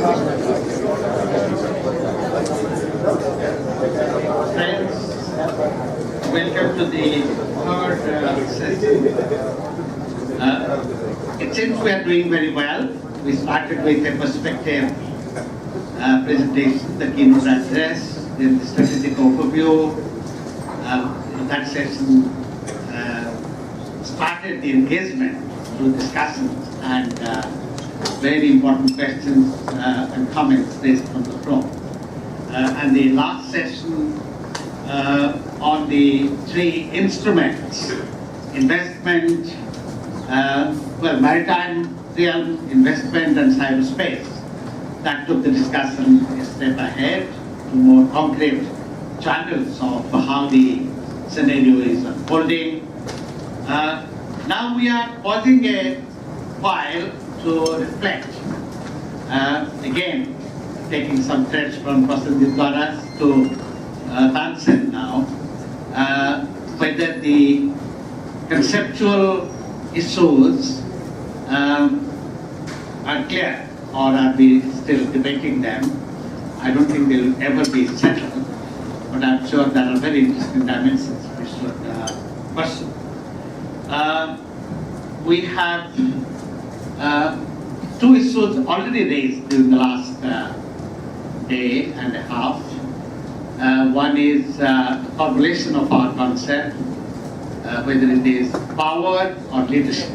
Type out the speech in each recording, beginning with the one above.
Friends, welcome to the third session. It seems we are doing very well. We started with a perspective presentation, the keynote address, then the strategic overview. That session started the engagement through discussions and very important questions and comments raised from the floor. And the last session on the three instruments, investment, maritime realm, investment and cyberspace, that took the discussion a step ahead to more concrete channels of how the scenario is unfolding. Now we are pausing a while to reflect. Again, taking some threads from Prasenjit Gaura's to Tansen now, whether the conceptual issues are clear or are we still debating them. I don't think they will ever be settled, but I'm sure there are very interesting dimensions we should pursue. We have two issues already raised during the last day and a half. One is the formulation of our concept, whether it is power or leadership,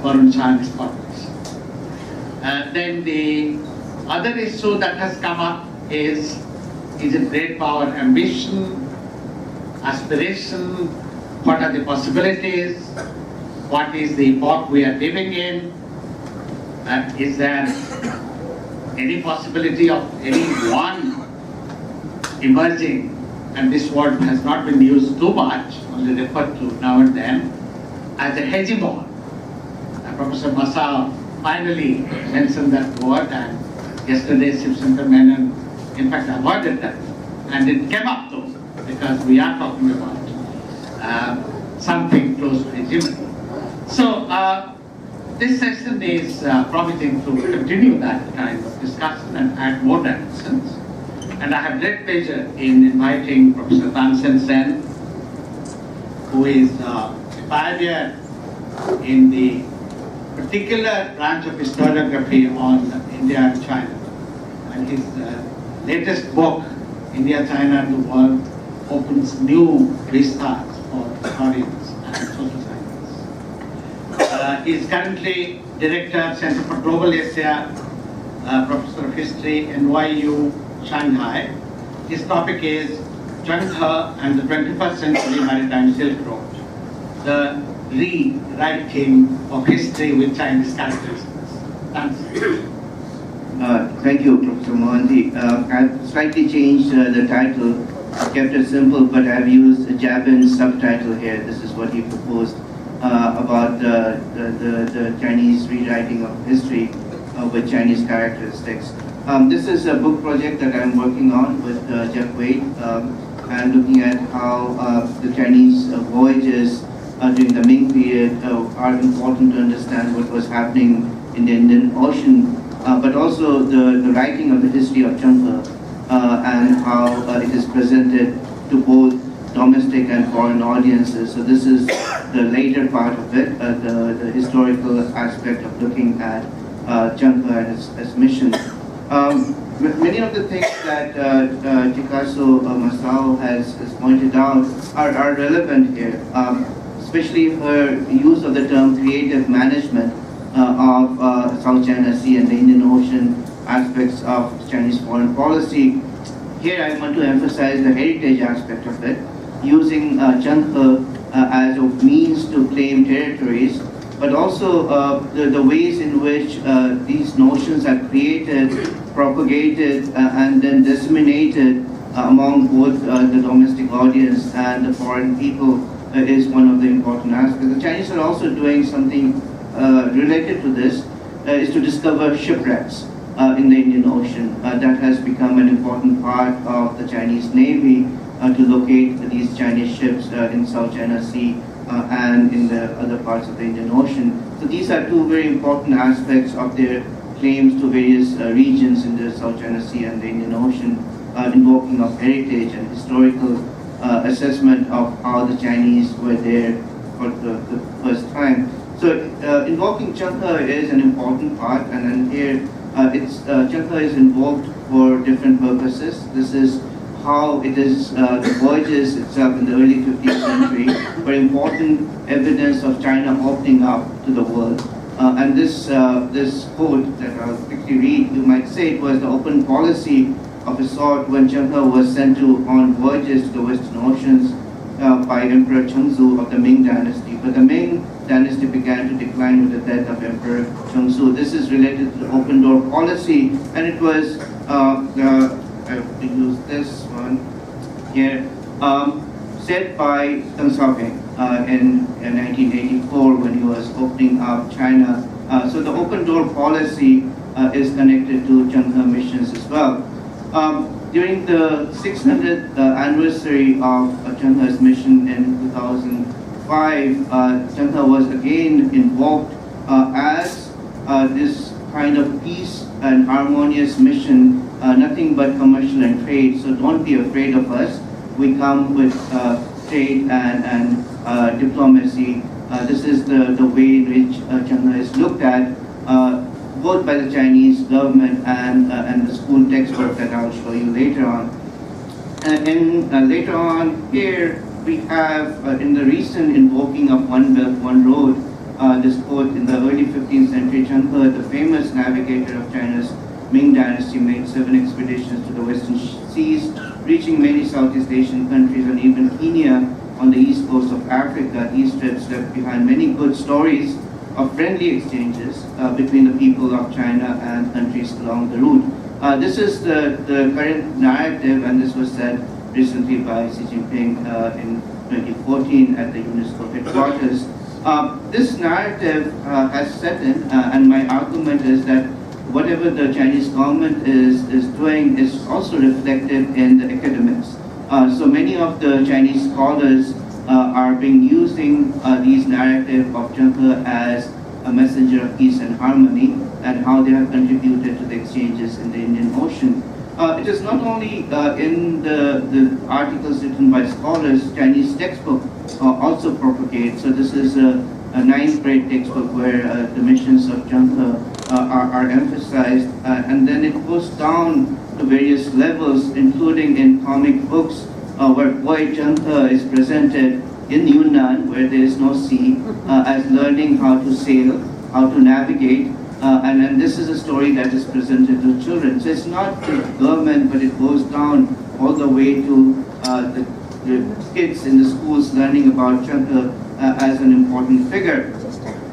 Varun Chinese corporation. Then the other issue that has come up is it great power ambition, aspiration, what are the possibilities, what is the epoch we are living in, is there any possibility of any one emerging, and this word has not been used too much, only referred to now and then, as a hegemon. Professor Masao finally mentioned that word, and yesterday Shiv Shankar Menon in fact avoided that, and it came up though, because we are talking about something close to hegemony. So this session is promising to continue that kind of discussion and add more dimensions. And I have great pleasure in inviting Professor Tansen Sen, who is a pioneer in the particular branch of historiography on India and China. And his latest book, India, China and the World, opens new vistas for historians and social scientists. He is currently Director, Center for Global Asia, Professor of History, NYU, Shanghai. His topic is Zheng and the 21st Century Maritime Silk Road, the rewriting of history with Chinese characteristics. Thanks. Thank you, Professor Mohanty. I've slightly changed the title, kept it simple, but I've used a Jabin's subtitle here. This is what he proposed about the Chinese rewriting of history with Chinese characteristics. This is a book project that I'm working on with Jeff Wade, and looking at how the Chinese voyages during the Ming period are important to understand what was happening in the Indian Ocean, but also the writing of the history of Zheng and how it is presented to both domestic and foreign audiences. So this is the later part of it, the historical aspect of looking at Zheng and his mission. Many of the things that Chikazu Masao has pointed out are relevant here, especially her use of the term creative management of South China Sea and the Indian Ocean aspects of Chinese foreign policy. Here I want to emphasize the heritage aspect of it, using Zheng as a means to claim territories, but also the ways in which these notions are created, propagated, and then disseminated among both the domestic audience and the foreign people is one of the important aspects. The Chinese are also doing something related to this, is to discover shipwrecks in the Indian Ocean. That has become an important part of the Chinese Navy to locate these Chinese ships in South China Sea and in the other parts of the Indian Ocean. So these are two very important aspects of their claims to various regions in the South China Sea and the Indian Ocean, invoking of heritage and historical assessment of how the Chinese were there for the first time. So invoking Changhe is an important part, and then here Changhe is invoked for different purposes. This is how it is, the voyages itself in the early 15th century were important evidence of China opening up to the world. And this quote that I'll quickly read, you might say it was the open policy of a sort when Changhe was sent on voyages to the Western Oceans by Emperor Chengzu of the Ming Dynasty. But the Ming Dynasty began to decline with the death of Emperor Chengzu. This is related to the open door policy, and it was, I have to use this one here, said by Deng Xiaoping in 1984 when he was opening up China. So the open door policy is connected to Changhe missions as well. During the 600th anniversary of Changhe's mission in 2005, Changhe was again invoked as this kind of peace and harmonious mission, nothing but commercial and trade. So don't be afraid of us. We come with trade and diplomacy. This is the way in which Changhe is looked at, both by the Chinese government and the school textbook that I'll show you later on. And later on here, we have in the recent invoking of One Belt, One Road, this quote, in the early 15th century, Changhe, the famous navigator of China's Ming Dynasty, made 7 expeditions to the Western Seas, reaching many Southeast Asian countries and even Kenya on the east coast of Africa. These trips left behind many good stories of friendly exchanges between the people of China and countries along the route. This is the current narrative, and this was said recently by Xi Jinping in 2014 at the UNESCO headquarters. This narrative has set in, and my argument is that whatever the Chinese government is doing is also reflected in the academics. So many of the Chinese scholars are using these narrative of Changhe as a messenger of peace and harmony, and how they have contributed to the exchanges in the Indian Ocean. It is not only in the articles written by scholars. Chinese textbook also propagate. So this is a 9th grade textbook where the missions of Changhe are emphasized, and then it goes down to various levels, including in comic books, where Boy Changhe is presented in Yunnan, where there is no sea, as learning how to sail, how to navigate, and then this is a story that is presented to children. So it's not the government, but it goes down all the way to the kids in the schools learning about Changhe as an important figure.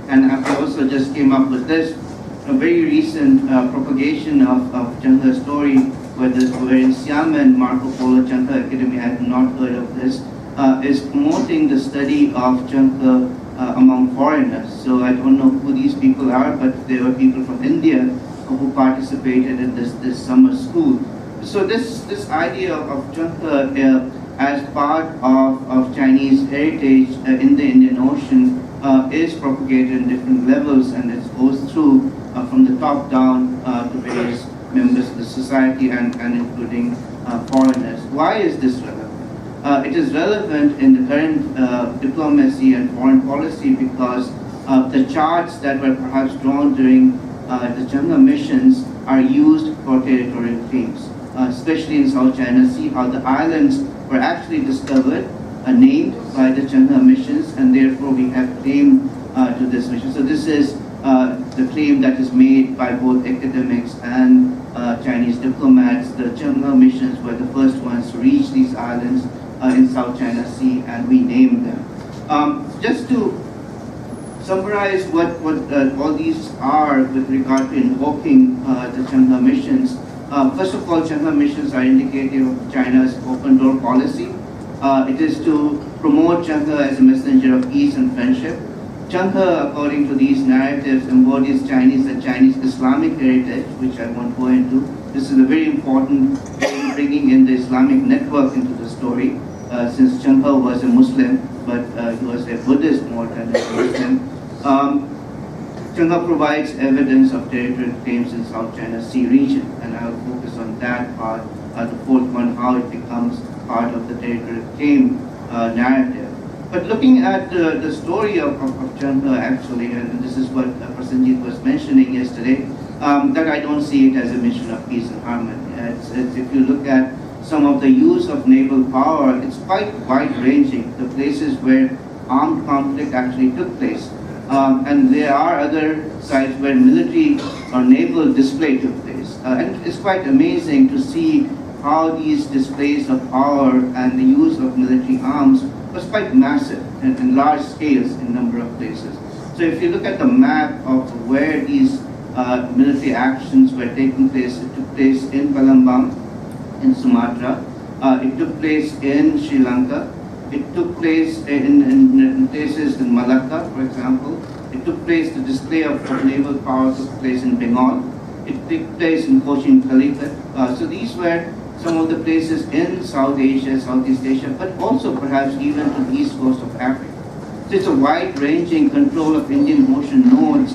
And I also just came up with this, a very recent propagation of Changhe's story, where in Xiamen, Marco Polo Changhe Academy, I had not heard of this, is promoting the study of Changhe among foreigners. So I don't know who these people are, but they were people from India who participated in this summer school. So this idea of Changhe as part of Chinese heritage in the Indian Ocean is propagated in different levels, and it goes through from the top down to various members of the society and including foreigners. Why is this relevant? It is relevant in the current diplomacy and foreign policy because the charts that were perhaps drawn during the Changhe missions are used for territorial claims, especially in South China Sea, how the islands were actually discovered, named by the Changhe missions, and therefore we have claim to this mission. So this is the claim that is made by both academics and Chinese diplomats. The Changhe missions were the first ones to reach these islands in South China Sea, and we named them. Just to summarize what all these are with regard to invoking the Changhe missions. First of all, Changhe missions are indicative of China's open door policy. It is to promote Changhe as a messenger of peace and friendship. Changhe, according to these narratives, embodies the Chinese Islamic heritage, which I won't go into. This is a very important thing, bringing in the Islamic network into the story, since Changhe was a Muslim, but he was a Buddhist more than a Muslim. Chang'e provides evidence of territorial claims in South China Sea region, and I'll focus on that part, the fourth one, how it becomes part of the territorial claim narrative. But looking at the story of Chang'e actually, and this is what Prasenjit was mentioning yesterday, that I don't see it as a mission of peace and harmony. If you look at some of the use of naval power, it's quite wide-ranging, the places where armed conflict actually took place. And there are other sites where military or naval display took place. And it's quite amazing to see how these displays of power and the use of military arms was quite massive and in large scales in a number of places. So if you look at the map of where these military actions were taking place, it took place in Palembang, in Sumatra, it took place in Sri Lanka, it took place in places in Malacca, for example. It took place, the display of naval power took place in Bengal. It took place in Cochin, Calicut. So these were some of the places in South Asia, Southeast Asia, but also perhaps even to the east coast of Africa. So it's a wide-ranging control of Indian Ocean nodes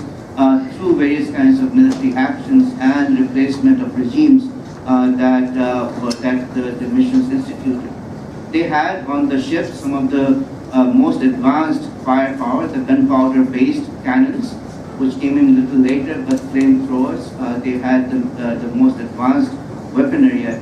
through various kinds of military actions and replacement of regimes that the missions instituted. They had on the ship some of the most advanced firepower, the gunpowder-based cannons, which came in a little later, but flamethrowers. They had the most advanced weaponry at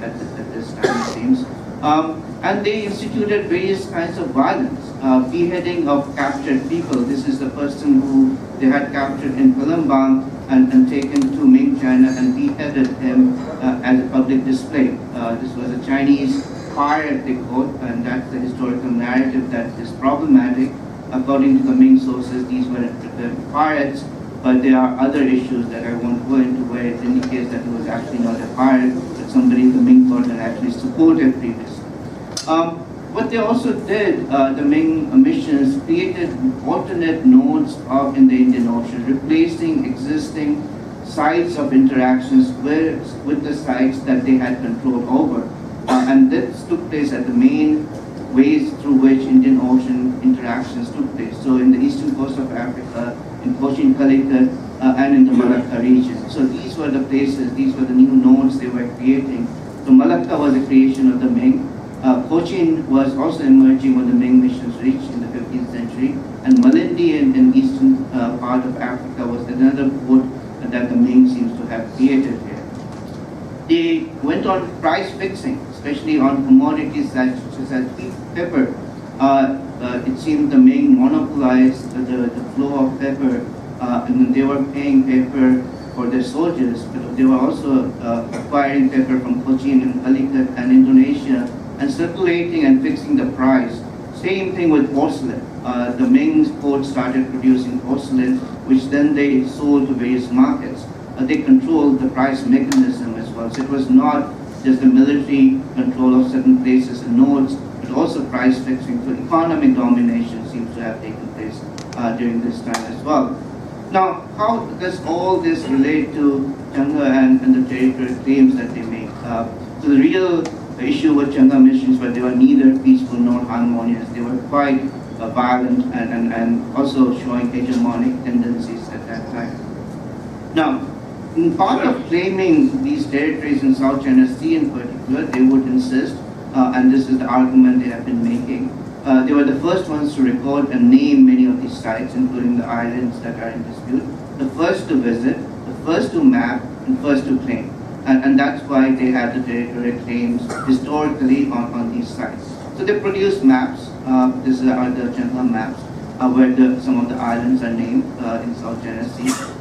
this time, it seems. And they instituted various kinds of violence, beheading of captured people. This is the person who they had captured in Palembang and taken to Ming China and beheaded him as a public display. This was a Chinese pirate, they quote, and that's the historical narrative that is problematic. According to the Ming sources, these were pirates, but there are other issues that I won't go into where it indicates that he was actually not a pirate, but somebody the Ming court had actually supported previously. What they also did, the Ming missions created alternate nodes in the Indian Ocean, replacing existing sites of interactions with the sites that they had control over. And this took place at the main ways through which Indian Ocean interactions took place. So in the eastern coast of Africa, in Cochin, Calicut, and in the Malacca region. So these were the places, these were the new nodes they were creating. So Malacca was a creation of the Ming. Cochin was also emerging when the Ming missions reached in the 15th century. And Malindi in eastern part of Africa was another port that the Ming seems to have created here. They went on price fixing, especially on commodities such as pepper. It seemed the Ming monopolized the flow of pepper, and they were paying pepper for their soldiers, but they were also acquiring pepper from Cochin and Calicut and Indonesia and circulating and fixing the price. Same thing with porcelain. The Ming port started producing porcelain, which then they sold to various markets. They controlled the price mechanism as well. So it was not just the military control of certain places and nodes, but also price fixing. So economic domination seems to have taken place during this time as well. Now, how does all this relate to Chang'e and the territorial claims that they make? So the real issue with Chang'e missions was they were neither peaceful nor harmonious. They were quite violent and also showing hegemonic tendencies at that time. Now, in part of claiming these territories in South China Sea in particular, they would insist, and this is the argument they have been making, they were the first ones to record and name many of these sites, including the islands that are in dispute, the first to visit, the first to map, and first to claim. And that's why they had the territorial claims historically on these sites. So they produced maps, these are the Chang'e maps, where some of the islands are named in South China Sea.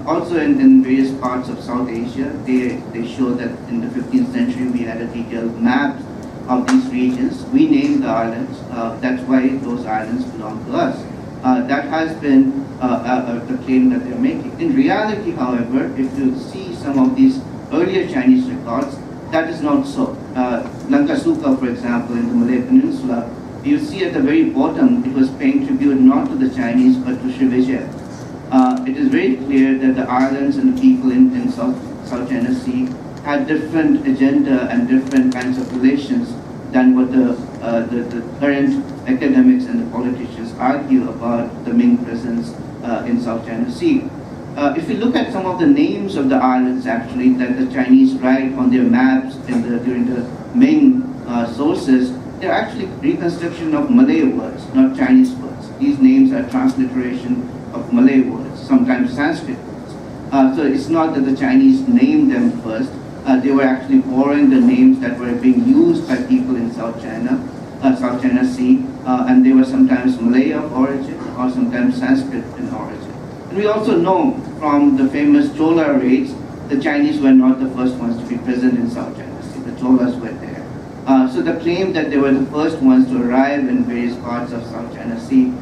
Also in various parts of South Asia, they show that in the 15th century we had a detailed map of these regions. We named the islands, that's why those islands belong to us. That has been the claim that they're making. In reality, however, if you see some of these earlier Chinese records, that is not so. Lankasuka, for example, in the Malay Peninsula, you see at the very bottom, it was paying tribute not to the Chinese, but to Srivijaya. It is very clear that the islands and the people in South China Sea had different agenda and different kinds of relations than what the current academics and the politicians argue about the Ming presence in South China Sea. If you look at some of the names of the islands actually that the Chinese write on their maps during the Ming sources, they're actually reconstruction of Malay words, not Chinese words. These names are transliteration of Malay words, sometimes Sanskrit words. So it's not that the Chinese named them first. They were actually borrowing the names that were being used by people in South China Sea, and they were sometimes Malay of origin or sometimes Sanskrit in origin. And we also know from the famous Chola raids, the Chinese were not the first ones to be present in South China Sea. The Cholas were there. So the claim that they were the first ones to arrive in various parts of South China Sea,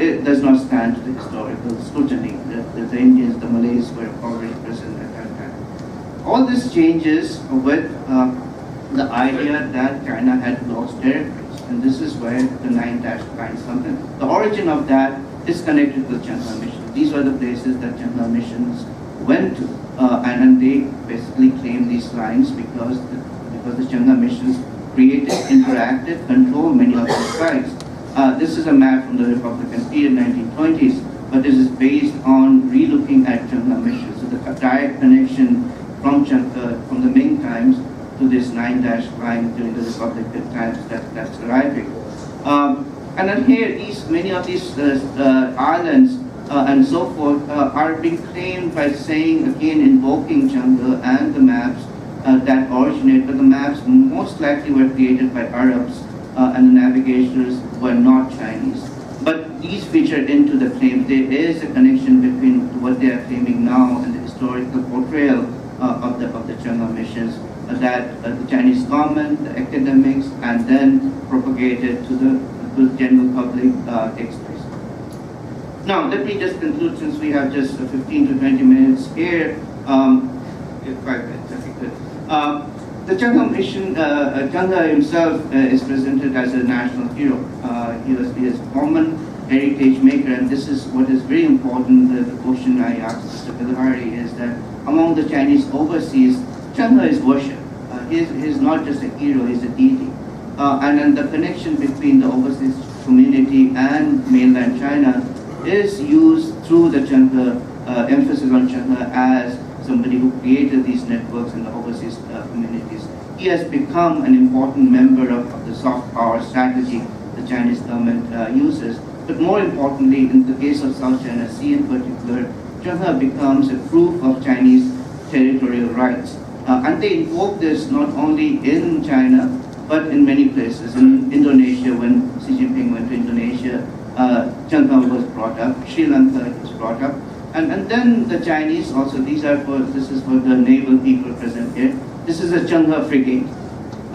it does not stand to the historical scrutiny. The Indians, the Malays were already present at that time. All this changes with the idea that China had lost territories, and this is where the 9-dashed lines come in. The origin of that is connected with Changhua Mission. These were the places that Changhua missions went to, and they basically claim these lines because the Changhua missions created, interacted, controlled many of these sites. This is a map from the Republican period, 1920s, but this is based on relooking at Changhua missions. So the direct connection from the Ming times to this 9-dash line during the Republican times that's arriving. And then here, many of these islands and so forth are being claimed by saying, again, invoking Changhua and the maps that originate, but the maps most likely were created by Arabs and the navigators were not Chinese. But these feature into the claim. There is a connection between what they are claiming now and the historical portrayal of the Changhua missions that the Chinese government, the academics, and then propagated to the general public takes place. Now, let me just conclude, since we have just 15 to 20 minutes here. 5 minutes, I think. The Changhua mission, Changhua himself is presented as a national hero. He is a common heritage maker, and this is what is very important. The question I asked Mr. Bilhari is that among the Chinese overseas, Changhua is worshipped. He is not just a hero, he is a deity. And then the connection between the overseas community and mainland China is used through the Changhua, emphasis on Changhua as somebody who created these networks in the overseas communities. He has become an important member of the soft power strategy the Chinese government uses. But more importantly, in the case of South China Sea in particular, Changhua becomes a proof of Chinese territorial rights. And they invoke this not only in China, but in many places. In Indonesia, when Xi Jinping went to Indonesia, Changhua was brought up. Sri Lanka was brought up. And then the Chinese also, this is for the naval people present here. This is a Changhua frigate.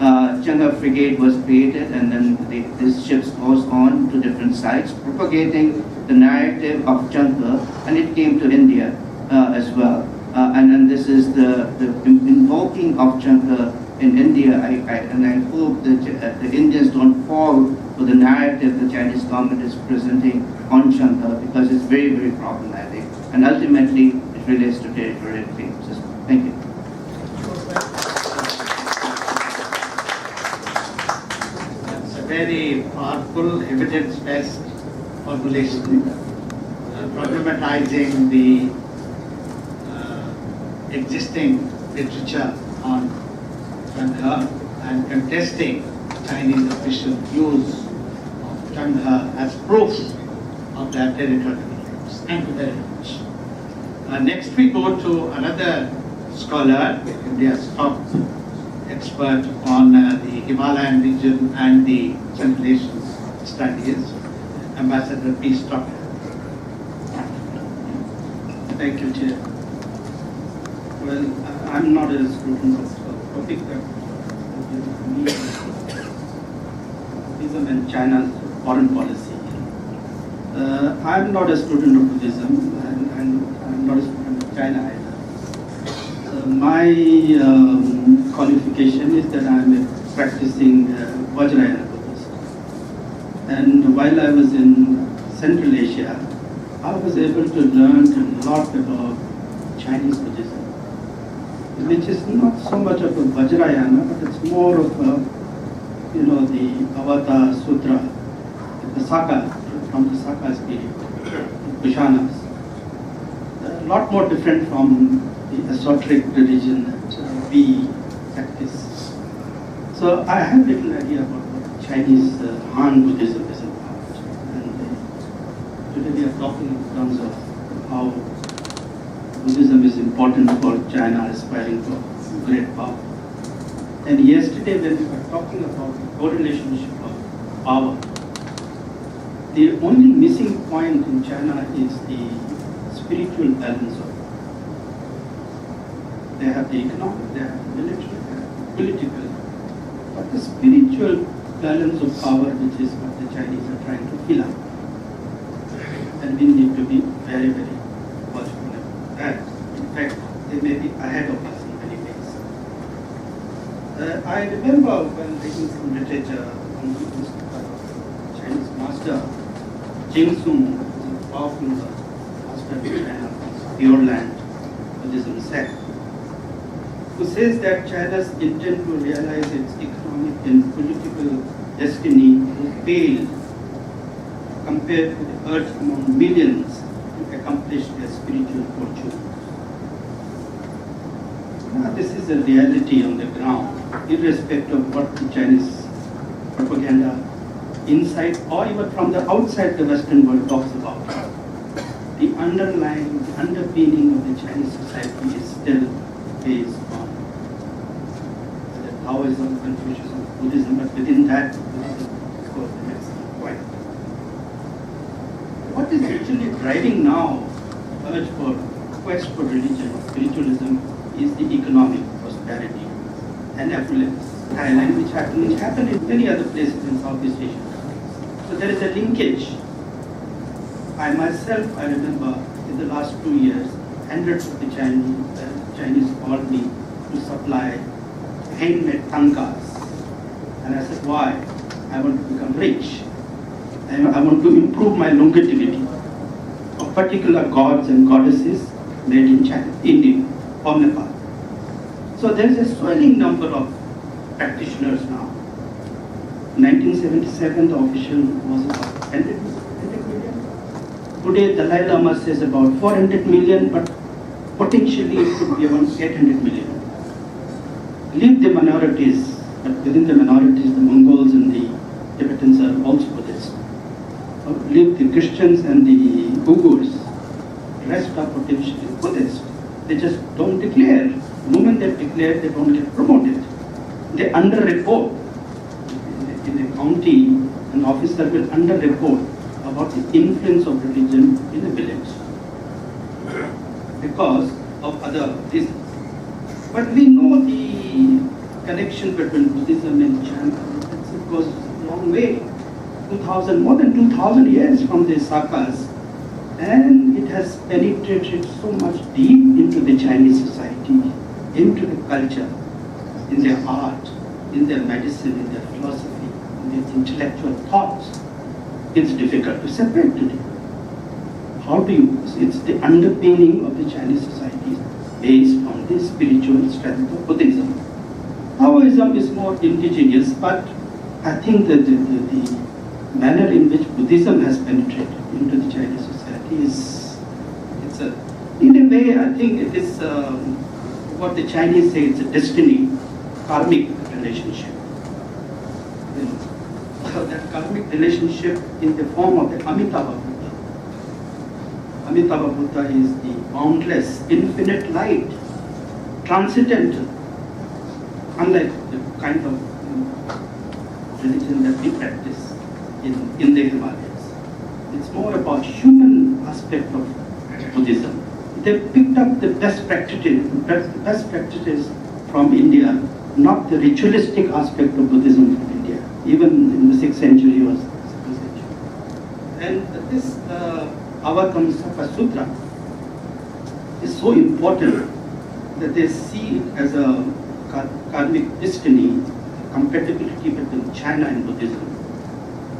Changhua frigate was created, and then these ships goes on to different sites, propagating the narrative of Changhua, and it came to India as well. And then this is the invoking of Changhua in India. I hope that the Indians don't fall for the narrative the Chinese government is presenting on Changhua, because it's very, very problematic. And ultimately, it relates to territorial claims as well. Thank you. That's a very powerful, evidence-based formulation, problematizing the existing literature on Changhua and contesting Chinese official use of Changhua as proof of their territorial claims. Thank you very much. Next we go to another scholar, India's top expert on the Himalayan region and the Central Asian studies, Ambassador P. Stocker. Thank you, Chair. Well, I'm not a student of the topic that Buddhism and China's foreign policy. I'm not a student of Buddhism, and I'm not a student of China either. My qualification is that I'm a practicing Vajrayana Buddhist. And while I was in Central Asia, I was able to learn a lot about Chinese Buddhism, which is not so much of a Vajrayana, but it's more of a, the Avatar Sutra, the Saka, from the Saka's period, the Kushanas. a lot more different from the esoteric religion that we practice. So I have little idea about what Chinese Han Buddhism is about. And today we are talking in terms of how Buddhism is important for China aspiring for great power. And yesterday when we were talking about the correlationship of power, the only missing point in China is the spiritual balance of power. They have the economic, they have the military, they have the political, but the spiritual balance of power, which is what the Chinese are trying to fill up. And we need to be very, very watchful about that. In fact, they may be ahead of us in many ways. I remember when reading some literature on the Chinese master, Jing Sung, who was a powerful master of China, Pure Land Buddhism sect, who says that China's intent to realize its economic and political destiny failed compared to the urge among millions to accomplish their spiritual fortune. Now, this is a reality on the ground, irrespective of what the Chinese propaganda inside or even from the outside the Western world talks about. The underlying, the underpinning of the Chinese society is still based on the Taoism, Confucianism, Buddhism, but within that, Buddhism, of course, the next point. What is actually driving now urge for quest for religion or spiritualism is the economic prosperity and affluence. Thailand, which happened in many other places in Southeast Asia. So there is a linkage. I remember in the last 2 years, hundreds of the Chinese called me to supply handmade tankas. And I said, why? I want to become rich. I want to improve my longevity of particular gods and goddesses made in China, India, or Nepal. So there is a swelling number of practitioners now. 1977, the official was about 100 million. Today, Dalai Lama says about 400 million, but potentially it could be around 800 million. Leave the minorities, but within the minorities, the Mongols and the Tibetans are also Buddhists. Leave the Christians and the Uyghurs. The rest are potentially Buddhist. They just don't declare. The moment they declare, they don't get promoted. They underreport. In a county, an officer will underreport about the influence of religion in the village because of other reasons. But we know the connection between Buddhism and China. It goes a long way. More than 2,000 years from the Sakas, and it has penetrated so much deep into the Chinese society, into the culture, in their art, in their medicine, in their philosophy, in their intellectual thoughts. It's difficult to separate today. How do you? It's the underpinning of the Chinese society based on the spiritual strength of Buddhism. Taoism is more indigenous, but I think that the manner in which Buddhism has penetrated into the Chinese society in a way, I think it is what the Chinese say, it's a destiny, karmic relationship. So that karmic relationship in the form of the Amitabha Buddha. Amitabha Buddha is the boundless, infinite light, transcendental, unlike the kind of religion that we practice in the Himalayas. It's more about human aspect of Buddhism. They picked up the best practices from India, not the ritualistic aspect of Buddhism from India, even in the 6th century or 7th century. And this Avatamsaka Sutra is so important that they see it as a karmic destiny, compatibility between China and Buddhism.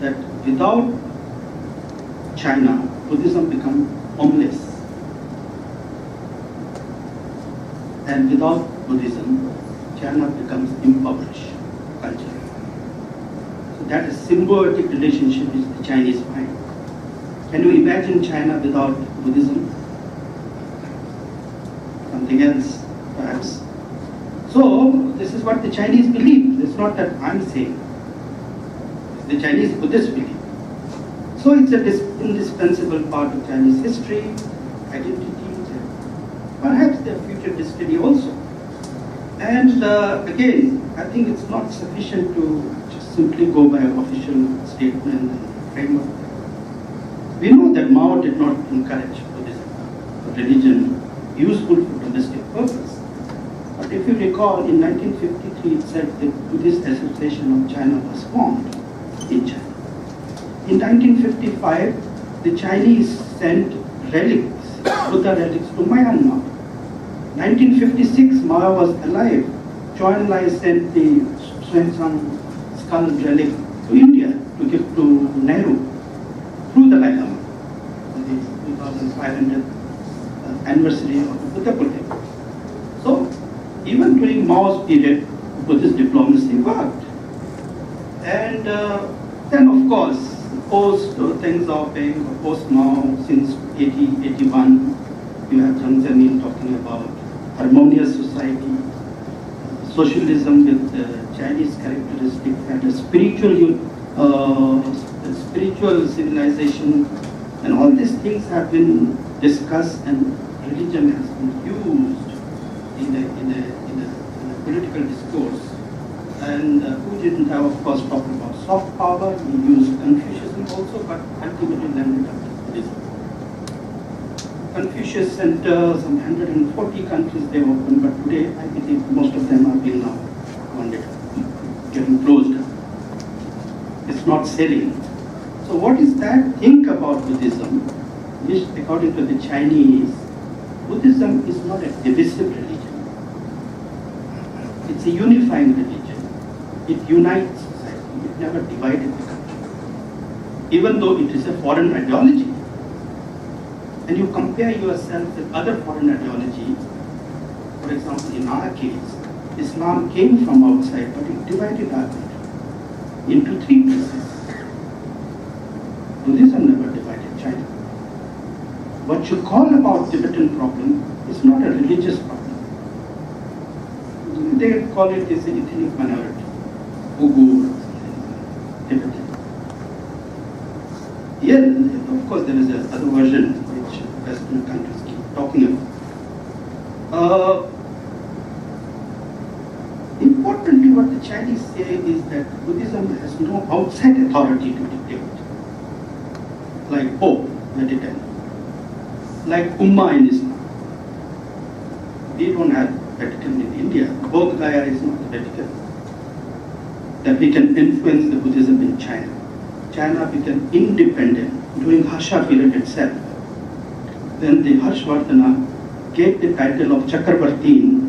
That without China, Buddhism becomes homeless. And without Buddhism, China becomes impoverished culture. So that is symbiotic relationship is the Chinese mind. Can you imagine China without Buddhism? something else, perhaps. So this is what the Chinese believe. It's not that I'm saying. The Chinese Buddhists believe. So it's an indispensable part of Chinese history, identity, perhaps their future destiny also. And again, I think it's not sufficient to just simply go by official statement and framework. We know that Mao did not encourage Buddhism, a religion useful for domestic purpose. But if you recall, in 1953 it said the Buddhist Association of China was formed in China. In 1955, the Chinese sent relics, Buddha relics, to Myanmar. 1956, Mao was alive. Zhou Enlai sent the Xuanzang skull relic to India to give to Nehru through the Dalai Lama on the 2500th anniversary of the Buddha Purnima. So, even during Mao's period, Buddhist diplomacy worked. And then, of course, post Deng Xiaoping, post Mao, since 81, you have Jiang Zemin talking about harmonious society, socialism with Chinese characteristic, and a spiritual civilization, and all these things have been discussed, and religion has been used in a political discourse. And who didn't have, of course, talked about soft power. He used Confucianism also, but ultimately landed up to Buddhism. Confucius Center, some 140 countries they opened, but today I believe most of them are being now funded, getting closed. It's not selling. So what is that? Think about Buddhism, which according to the Chinese, Buddhism is not a divisive religion. It's a unifying religion. It unites society. It never divided the country. Even though it is a foreign ideology, and you compare yourself with other foreign ideologies, for example, in our case, Islam came from outside, but it divided our country into three pieces. Buddhism never divided China. What you call about Tibetan problem is not a religious problem. They call it as an ethnic minority, Uyghur, Tibetan. Here, of course, there is another version which Western countries keep talking about. Importantly, what the Chinese say is that Buddhism has no outside authority to dictate, like Pope, Vatican, like Ummah in Islam. We don't have Vatican in India. Bodh Gaya is not the Vatican. That we can influence the Buddhism in China. China became independent during Harsha period itself. Then the Harshvardhana gave the title of Chakravartin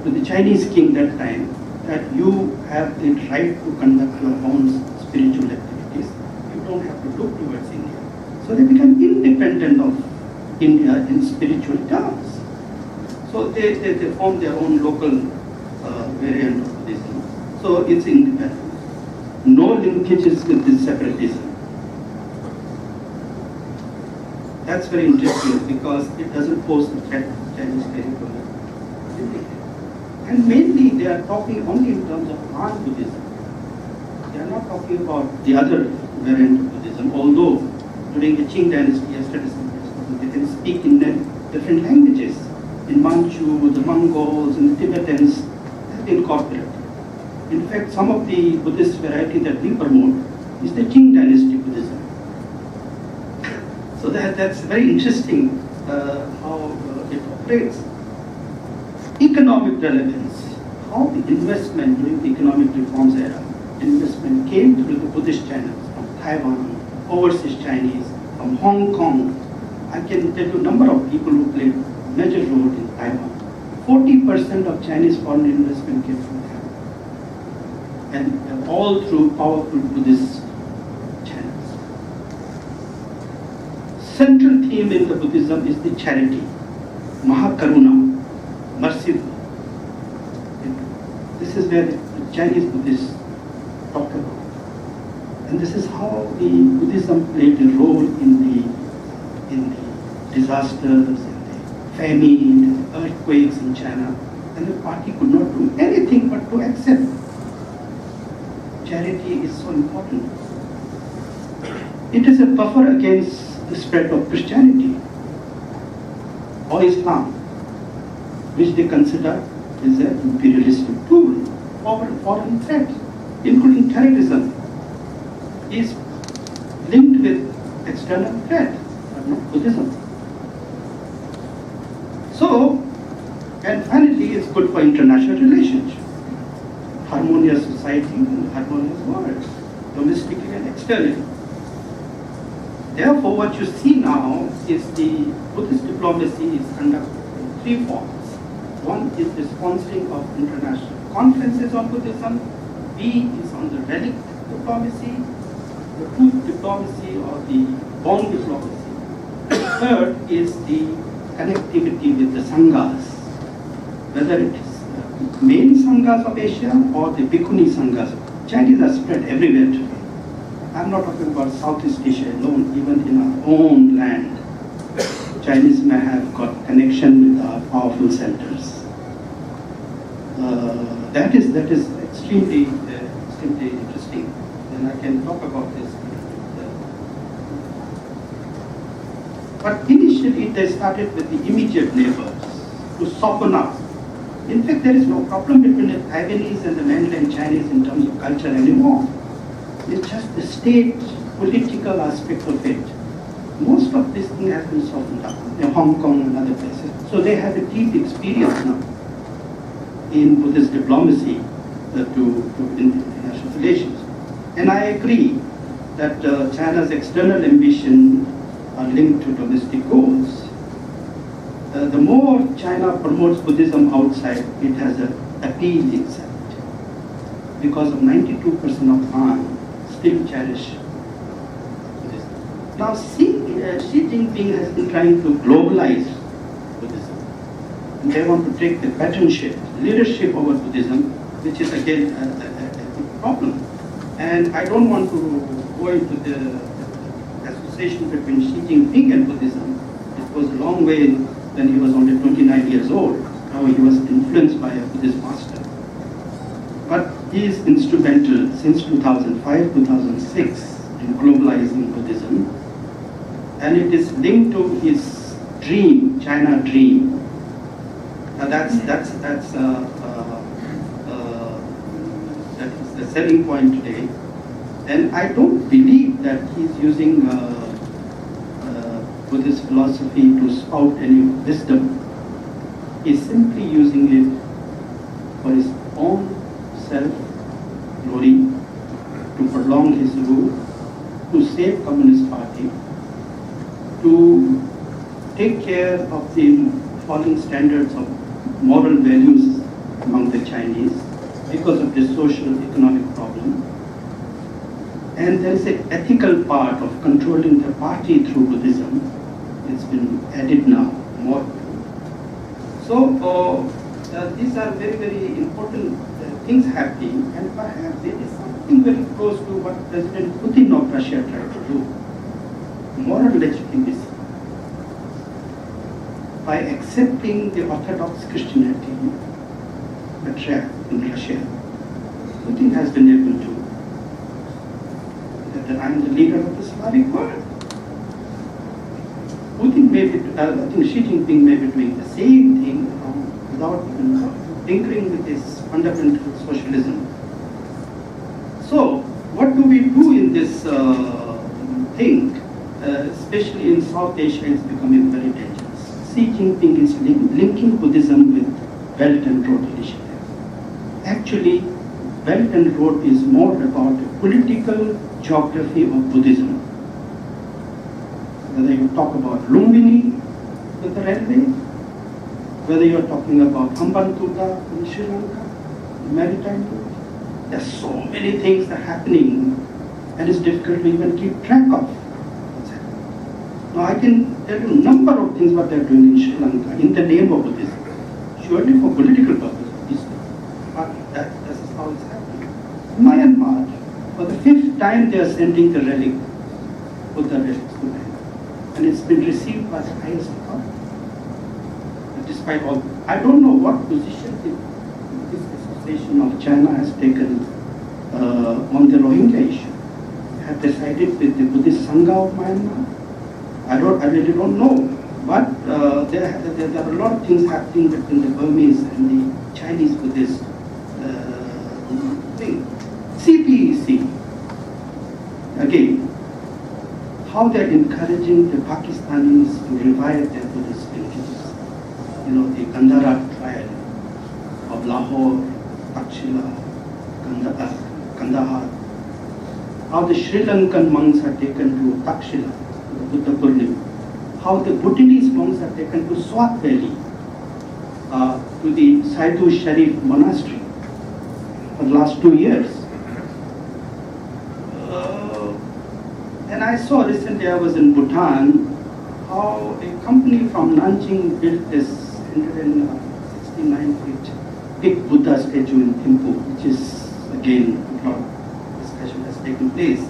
to the Chinese king that time, that you have the right to conduct your own spiritual activities. You don't have to look towards India. So they became independent of India in spiritual terms. So they formed their own local variant of Buddhism. So it's independent. No linkages with this separatism. That's very interesting because it doesn't pose a threat to Chinese territory. And mainly they are talking only in terms of Han Buddhism. They are not talking about the other variant of Buddhism, although during the Qing dynasty, yesterday they can speak in different languages. In Manchu, the Mongols, and the Tibetans have been incorporated. In fact, some of the Buddhist variety that we promote is the Qing dynasty Buddhism. So that's very interesting how it operates. Economic relevance, how the investment during the economic reforms era, investment came through the Buddhist channels from Taiwan, overseas Chinese, from Hong Kong. I can tell you a number of people who played major role in Taiwan. 40% of Chinese foreign investment came from Taiwan. And all through powerful Buddhist channels. Central theme in the Buddhism is the charity, Mahakaruna, merciful. This is where the Chinese Buddhists talk about. And this is how the Buddhism played a role in the disasters, in the famine, earthquakes in China, and the party could not do anything but to accept. Charity is so important. It is a buffer against the spread of Christianity or Islam, which they consider is an imperialistic tool for foreign threats, including terrorism, is linked with external threat, but not Buddhism. So, and finally, it's good for international relations, harmonious society and harmonious world, domestically and externally. Therefore, what you see now is the Buddhist diplomacy is conducted in three forms. One is the sponsoring of international conferences on Buddhism. B is on the relic diplomacy, the truth diplomacy or the bond diplomacy. Third is the connectivity with the sanghas, whether it is main sanghas of Asia or the Bhikkhuni sanghas. Chinese are spread everywhere today. I'm not talking about Southeast Asia alone, even in our own land. Chinese may have got connection with our powerful centers. That is extremely interesting, and I can talk about this. But initially they started with the immediate neighbors to soften up. In fact, there is no problem between the Taiwanese and the mainland Chinese in terms of culture anymore. It's just the state political aspect of it. Most of this thing has been softened up in Hong Kong and other places. So they have a deep experience now in Buddhist diplomacy to international relations. And I agree that China's external ambition are linked to domestic goals. The more China promotes Buddhism outside, it has an appeal inside. Because of 92% of Han still cherish Buddhism. Now, Xi Jinping has been trying to globalize Buddhism. And they want to take the patternship, leadership over Buddhism, which is again a big problem. And I don't want to go into the association between Xi Jinping and Buddhism. It goes a long way when he was only 29 years old. Now he was influenced by a Buddhist master. But he is instrumental since 2005, 2006 in globalizing Buddhism. And it is linked to his dream, China dream. That is the selling point today. And I don't believe that he's using Buddhist philosophy to spout any wisdom. He's simply using it for his own self-glory, to prolong his rule, to save Communist Party, to take care of the falling standards of moral values among the Chinese because of the social economic problem. And there is an ethical part of controlling the party through Buddhism. It's been added now more. So these are very, very important things happening, and perhaps it is something very close to what President Putin of Russia tried to do. Moral legitimacy. By accepting the Orthodox Christianity in Russia, Putin has been able to that I am the leader of the Slavic world. Putin may be, I think Xi Jinping may be doing the same thing without even tinkering with his fundamental socialism. So, what do we do in this thing? Especially in South Asia, it's becoming very dangerous. Xi Jinping is linking Buddhism with Belt and Road Initiative. Actually, Belt and Road is more about the political geography of Buddhism. Whether you talk about Lumbini with the railway, whether you're talking about Hambantota in Sri Lanka, maritime route, there's so many things that are happening, and it's difficult to even keep track of. Now I can tell you a number of things what they're doing in Sri Lanka in the name of Buddhism, surely for political purposes, but this is how it's happening. Myanmar, for the 5th time they are sending the relic, Buddha relics to Myanmar, and it's been received by the highest authority. despite all, I don't know what position this association of China has taken on the Rohingya issue. Have they sided with the Buddhist Sangha of Myanmar? I really don't know. But there are a lot of things happening between the Burmese and the Chinese Buddhist thing. CPEC, again, how they're encouraging the Pakistanis to revive their Buddhist linkages. You know, the Gandhara trial of Lahore, Takshila, Kandahar. How the Sri Lankan monks are taken to Takshila, to Buddha Purnima. How the Bhutanese monks are taken to Swat Valley, to the Saidu Sharif monastery for the last 2 years. And I saw recently, I was in Bhutan, how a company from Nanjing built this 169 feet big Buddha statue in Thimphu, which is again a lot of discussion has taken place.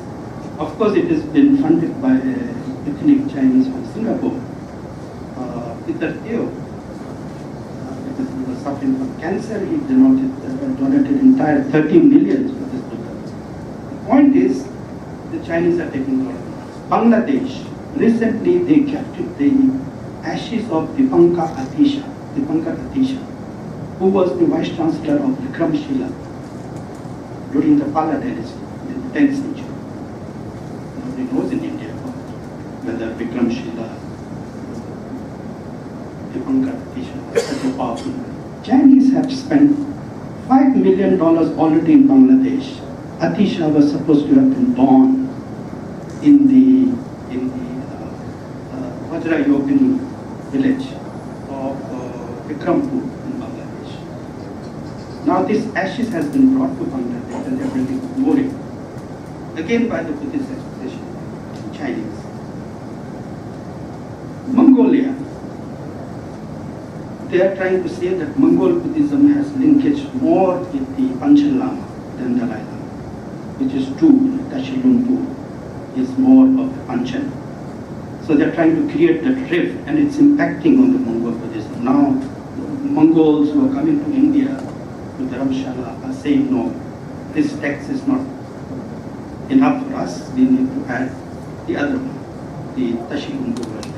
Of course, it has been funded by ethnic Chinese from Singapore, Peter Teo, because he was suffering from cancer. He donated entire 30 million for this Buddha. The point is, the Chinese are taking a lot of money. Bangladesh, recently they captured the ashes of Dipankar Atisha, who was the vice chancellor of Vikramshila during the Pala dynasty in the 10th century. Nobody knows in India whether Vikramshila, Dipankar Atisha was such a powerful man. Chinese have spent $5 million already in Bangladesh. Atisha was supposed to have been born in the Vajrayogini village of Vikrampur in Bangladesh. Now this ashes has been brought to Bangladesh and they are building a memorial, again by the Buddhist Association, Chinese. Mongolia, they are trying to say that Mongol Buddhism has linkage more with the Panchen Lama than Dalai Lama, which is true. Tashi Lhunpo is more of the Panchen. So they are trying to create that rift, and it's impacting on the Mongol Buddhism. Now, the Mongols who are coming to India, to Dharamshala, are saying, no, this text is not enough for us. We need to add the other one, the Tashi Lhunpo version.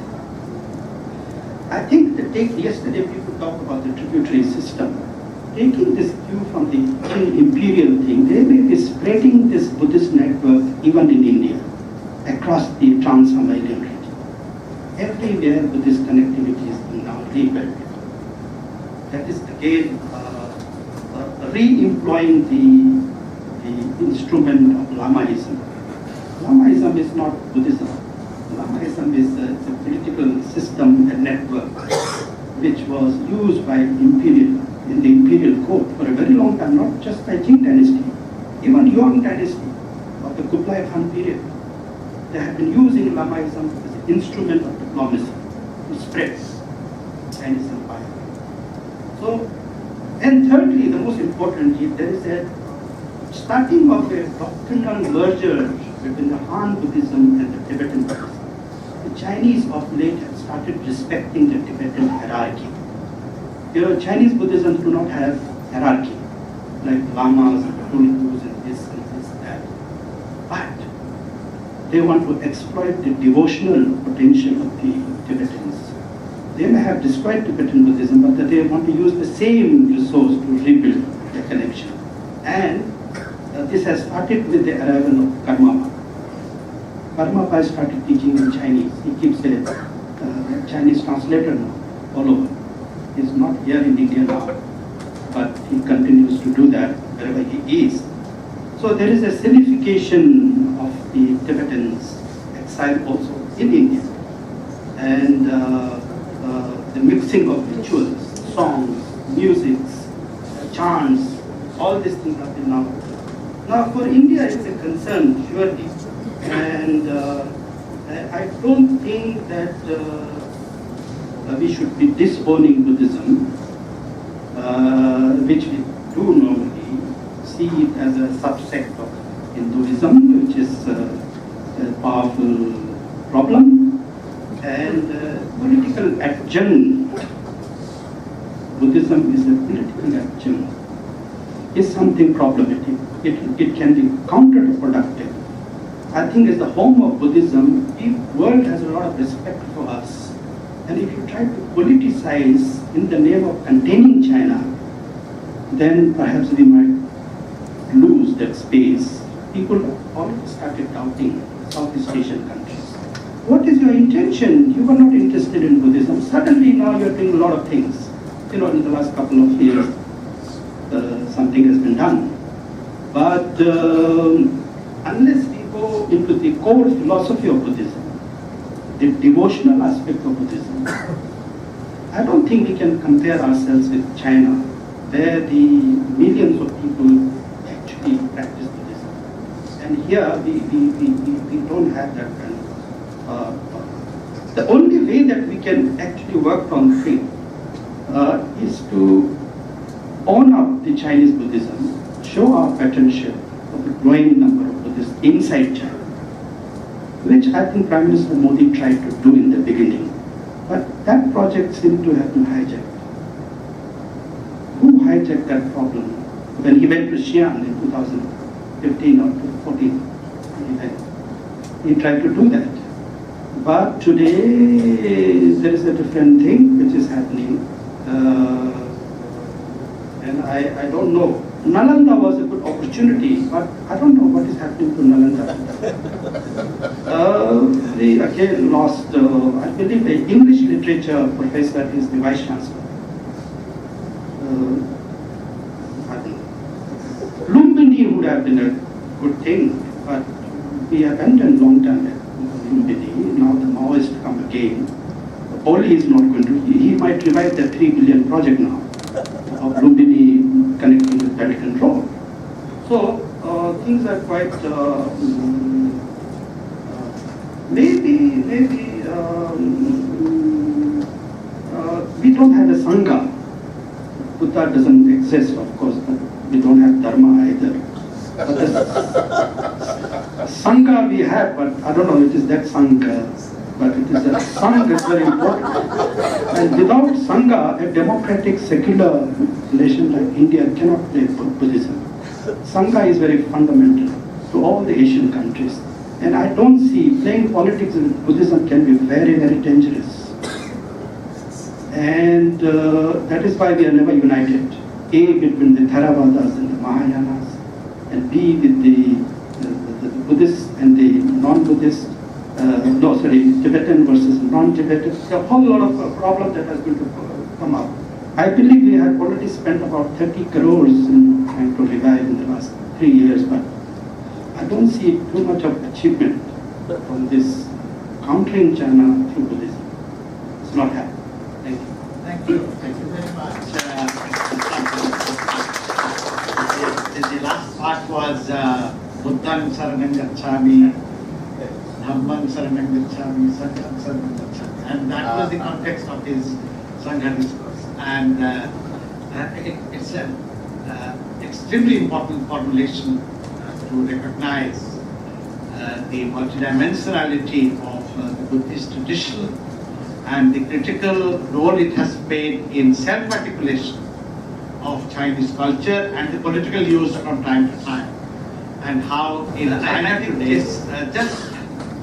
I think that yesterday people talked about the tributary system. Taking this cue from the imperial thing, they may be spreading this Buddhist network even in India, across the Trans-Himalayan region. Everywhere Buddhist connectivity is being now rebuilt. That is again re-employing the instrument of Lamaism. Lamaism is not Buddhism. Lamaism is a political system and network which was used by in the imperial court for a very long time, not just by Qing dynasty, even Yuan dynasty of the Kublai Khan period. They have been using Lamaism as an instrument of diplomacy to spread Chinese empire. So, and thirdly, the most importantly, there is a starting of a doctrinal merger between the Han Buddhism and the Tibetan Buddhism. The Chinese of late have started respecting the Tibetan hierarchy. Chinese Buddhism do not have hierarchy, like lamas and Tulkus and this and this and that. But they want to exploit the devotional potential of the Tibetans. They may have destroyed Tibetan Buddhism, but they want to use the same resource to rebuild their connection. And this has started with the arrival of Karmapa. Karmapa started teaching in Chinese. He keeps a Chinese translator now, all over. He's not here in India now, but he continues to do that wherever he is. So there is a signification of the Tibetans exiled also in India. And the mixing of rituals, songs, music, chants, all these things have been now. Now for India it's a concern, surely. And I don't think that we should be disowning Buddhism, which we do normally see it as a subsect of Hinduism, which is a powerful problem, and political adjunct Buddhism is a political action is something problematic. It can be counterproductive. I think as the home of Buddhism, the world has a lot of respect for us. And if you try to politicize in the name of containing China, then perhaps we might lose that space. People already started doubting Southeast Asian countries. What is your intention? You were not interested in Buddhism. Suddenly now you're doing a lot of things. In the last couple of years, something has been done. But unless we go into the core philosophy of Buddhism, the devotional aspect of Buddhism, I don't think we can compare ourselves with China, where the millions of people actually practice Buddhism. And here we don't have that kind of. The only way that we can actually work on faith is to own up the Chinese Buddhism, show our potential of a growing number of Buddhists inside China, which I think Prime Minister Modi tried to do in the beginning. But that project seemed to have been hijacked. Who hijacked that problem? When he went to Xi'an in 2015 or 2014, he tried to do that. But today there is a different thing which is happening. And I don't know. Nalanda was a good opportunity, but I don't know what is happening to Nalanda. They again lost, I believe, the English literature professor is the vice chancellor. Lumbini would have been a good thing, but we abandoned long time Lumbini. Now the Maoists come again. Oli is not going to, he might revive the 3 billion project now of Lumbini connecting with belt control. So things are quite, maybe we don't have a Sangha. Buddha doesn't exist, of course, but we don't have Dharma either. But the Sangha we have, but I don't know, it is that Sangha. But it is a Sangha is very important. And without Sangha, a democratic, secular nation like India cannot play Buddhism. Sangha is very fundamental to all the Asian countries. And I don't see playing politics in Buddhism can be very, very dangerous. And that is why we are never united. A, between the Theravadas and the Mahayanas, and B, with the Buddhists and the non-Buddhists. Tibetan versus non-Tibetan. A whole lot of problem that has going to come up. I believe we have already spent about 30 crores in trying to revive in the last 3 years, but I don't see too much of achievement from this countering China through Buddhism. It's not happening. Thank you. Thank you. Thank you very much. The last part was Buddhan Saranam Gacchami, Dhamman Saranam Gacchami, Sangham Saranam Gacchami. And that was the context of his Sangha discourse. And it's an extremely important formulation to recognize the multidimensionality of the Buddhist tradition and the critical role it has played in self-articulation of Chinese culture and the political use from time to time. And how in China today,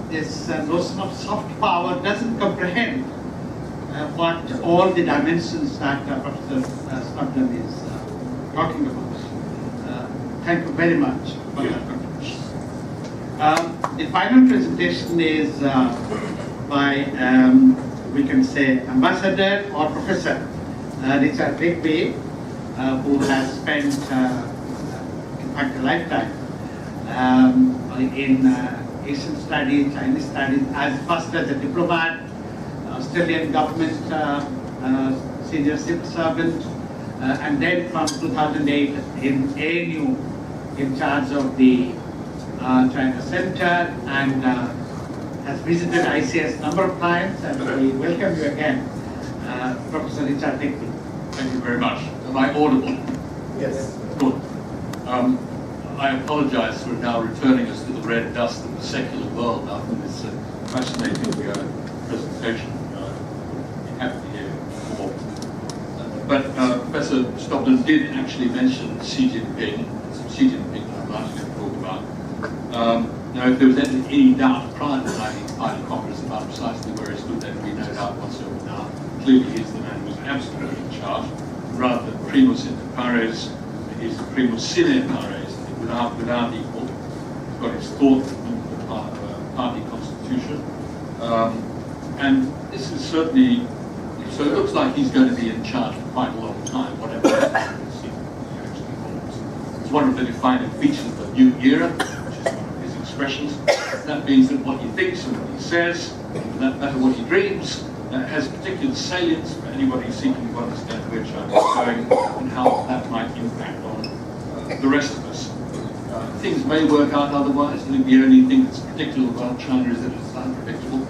this notion of soft power doesn't comprehend what all the dimensions that Professor Snodden is talking about. Thank you very much for that contribution. The final presentation is by, we can say, Ambassador or Professor Richard Rigby, who has spent, in fact, a lifetime in Asian studies, Chinese studies, first as a diplomat, Australian government senior civil servant, and then from 2008 in ANU in charge of the China Center, and has visited ICS a number of times, and we welcome you again, Professor Richard Rigby. Thank you very much. Am I audible? Yes. Good. I apologize for now returning us to the red dust of the secular world after this fascinating presentation. Happy to hear more. But Professor Stockton did actually mention Xi Jinping. It's Xi Jinping that I'm largely going to talk about. Now, if there was any doubt prior to the 19th Party Congress about precisely where he stood, there would be no doubt whatsoever now. Clearly, he's the man who's absolutely in charge. Rather than primus inter pares, he's the primus sine pares, without equal. He's got his thought in the party constitution. And this is certainly, so it looks like he's going to be in charge for quite a long time, whatever he actually holds. It's one of the defining features of the new era, which is one of his expressions. That means that what he thinks and what he says, for that matter what he dreams, has particular salience for anybody seeking to understand where China is going and how that might impact on the rest of us. Things may work out otherwise. I think the only thing that's particular about China is that it's unpredictable.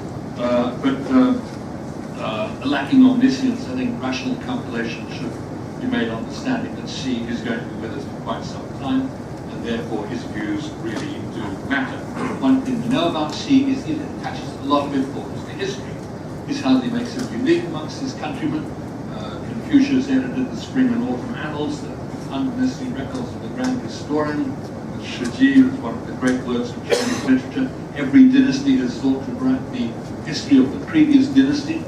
Lacking omniscience, I think rational calculation should be made understanding that Xi is going to be with us for quite some time, and therefore his views really do matter. One thing we know about Xi is that it attaches a lot of importance to history. This hardly makes him unique amongst his countrymen. Confucius edited the Spring and Autumn Annals, the unnecessary records of the grand historian. Shiji is one of the great works of Chinese literature. Every dynasty has sought to write the history of the previous dynasty.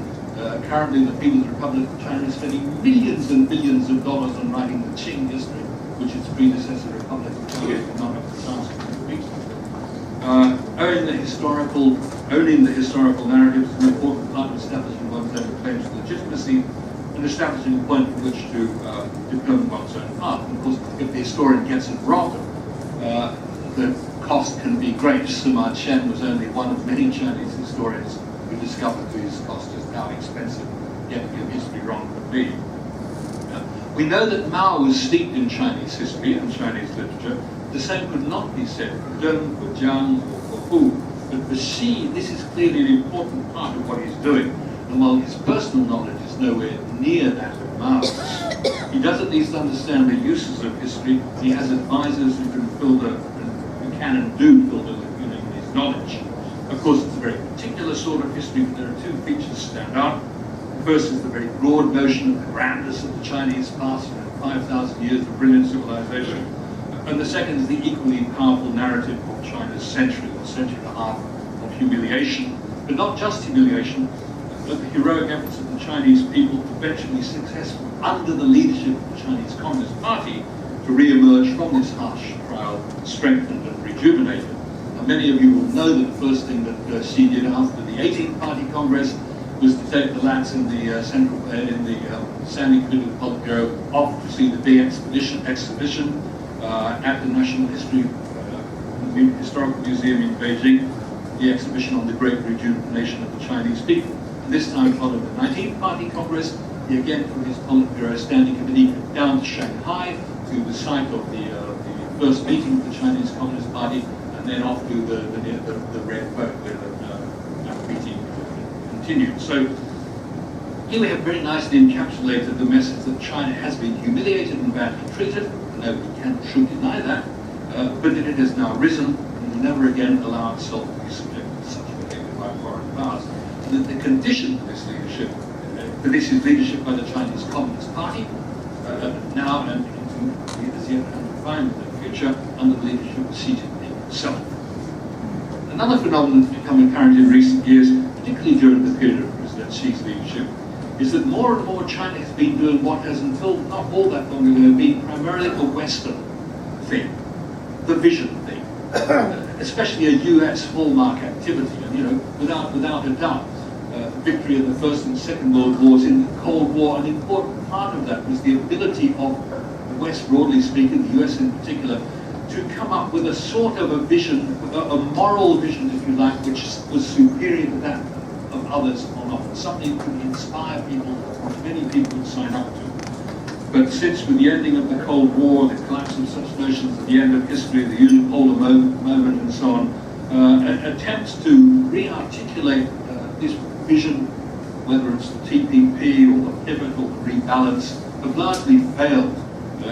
Currently, the People's Republic of China is spending millions and billions of dollars on writing the Qing history, which its predecessor, Republic of China, did not have the chance to complete. Owning the historical narrative is an important part of establishing one's own claims to legitimacy and establishing a point from which to determine one's own path. And of course, if the historian gets it wrong, the cost can be great. Sima Qian was only one of many Chinese historians who discovered to his cost just how expensive getting your history wrong could be. We know that Mao was steeped in Chinese history and Chinese literature. The same could not be said for Deng, for Jiang, or for Hu. But for Xi, this is clearly an important part of what he's doing. And while his personal knowledge is nowhere near that of Mao's, he does at least understand the uses of history. He has advisors who can fill the lacuna in his knowledge. Of course, it's a very particular sort of history, but there are two features stand out. The first is the very broad notion of the grandness of the Chinese past, 5,000 years of brilliant civilization. And the second is the equally powerful narrative of China's century, or century and a half of humiliation. But not just humiliation, but the heroic efforts of the Chinese people, eventually successful under the leadership of the Chinese Communist Party, to re-emerge from this harsh trial, strengthened and rejuvenated. Now, many of you will know that the first thing that Xi did after the 18th Party Congress was to take the lads in the Standing Committee of the Politburo off to see the big exhibition at the National Historical Museum in Beijing, the exhibition on the great rejuvenation of the Chinese people. And this time followed the 19th Party Congress. He again took his Politburo Standing Committee down to Shanghai to the site of the first meeting of the Chinese Communist Party, and then off to the Red Boat where that meeting continued. So here we have very nicely encapsulated the message that China has been humiliated and badly treated. Nobody should deny that, but that it has now risen and will never again allow itself to be subjected to such behavior by foreign powers. And that the condition for this leadership, is leadership by the Chinese Communist Party, now and into years yet undefined in the future, under the leadership of Xi Jinping himself. Another phenomenon that's become apparent in recent years, particularly during the period of President Xi's leadership, is that more and more China has been doing what has until not all that long ago been primarily a Western thing, the vision thing, especially a US hallmark activity. And without a doubt, the victory of the First and Second World Wars in the Cold War, an important part of that was the ability of the West, broadly speaking, the US in particular, to come up with a sort of a vision, a moral vision, if you like, which was superior to that of others on offer, something that could inspire people, which many people would sign up to. But since with the ending of the Cold War, the collapse of such notions at the end of history, the unipolar moment and so on, attempts to re-articulate this vision, whether it's the TPP or the pivot or the rebalance, have largely failed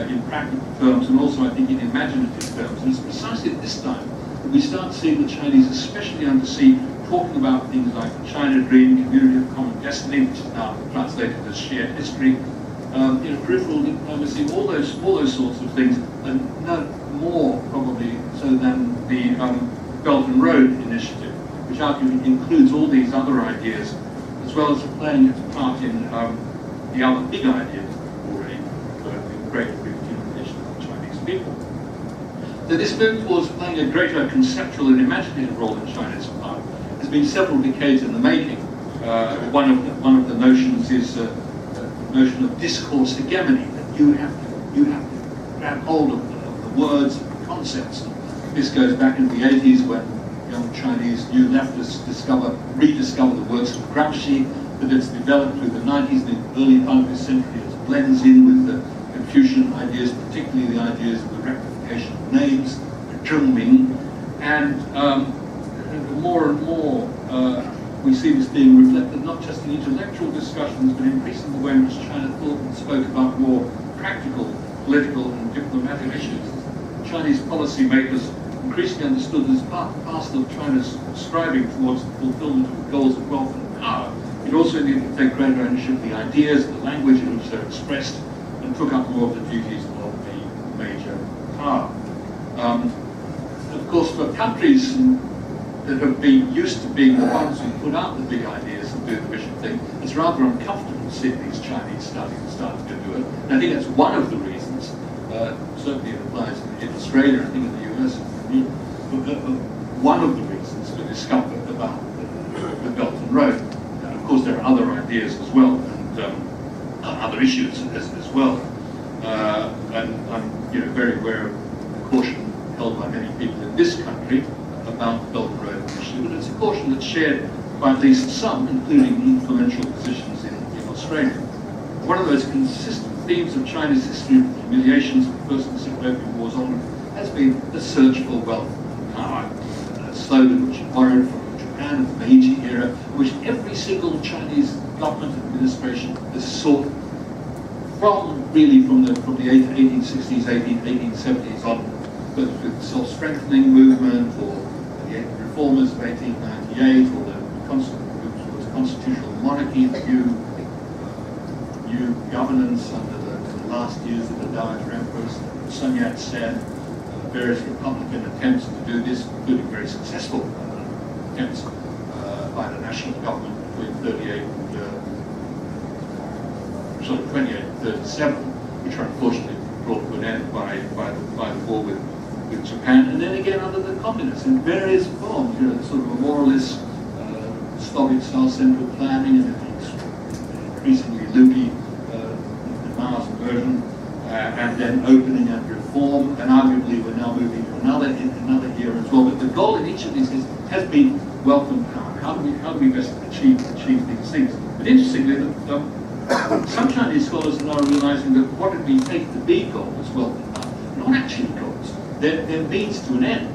in practical terms and also I think in imaginative terms. And it's precisely at this time that we start seeing the Chinese, especially under Xi, talking about things like the China Dream, Community of Common Destiny, which is now translated as shared history, peripheral diplomacy, all those sorts of things, and no more probably so than the Belt and Road Initiative, which arguably includes all these other ideas, as well as playing its part in the other big idea already, the great reunification of the Chinese people. So this move towards playing a greater conceptual and imaginative role in China's part has been several decades in the making. One of the notions is the notion of discourse hegemony, that you have to grab hold of the words and the concepts. This goes back into the 80s when young Chinese new leftists rediscover the works of Gramsci, that it's developed through the 90s, the early part of this century. It blends in with the Confucian ideas, particularly the ideas of the rectification of names, the Zhengming, and more and more we see this being reflected not just in intellectual discussions, but increasingly the way in which China thought and spoke about more practical, political and diplomatic issues. Chinese policymakers increasingly understood as part and parcel of China's striving towards the fulfillment of the goals of wealth and power. It also needed to take greater ownership of the ideas, the language in which they're expressed, and took up more of the duties of a major power. Of course, for countries that have been used to being the ones who put out the big ideas and do the vision thing, it's rather uncomfortable seeing these Chinese starting to do it. And I think that's one of the reasons, certainly it applies in Australia, I think in the US, one of the reasons for discomfort about the Belt and Road. And of course there are other ideas as well, and other issues as well. And I'm very aware of the caution held by many people in this country about the Belt and Road Initiative, but it's a caution that's shared by at least some, including influential positions in Australia. One of those consistent themes of China's history of humiliations of the First and Second Opium Wars onward has been the search for wealth and power, a slogan which borrowed from Japan of the Meiji era, which every single Chinese government administration has sought from the 1860s, 1870s on, whether with the self-strengthening movement or the reformers of 1898 or the constitutional monarchy, the new governance under the last years of the Dowager Empress, Sun Yat-sen, various Republican attempts to do this, including very successful attempts by the national government between 38 and 28 and 37, which are unfortunately brought to an end by the war with Japan, and then again under the communists in various forms, sort of a moralist, Soviet-style central planning, and increasingly loopy Mao's version, and then opening and reform, and arguably we're now moving to another era as well. But the goal in each of these has been wealth and power. How do we best achieve these things? But interestingly, some Chinese scholars are now realizing that what did we take the big goal as wealth and power? Not actually goals. They're means to an end.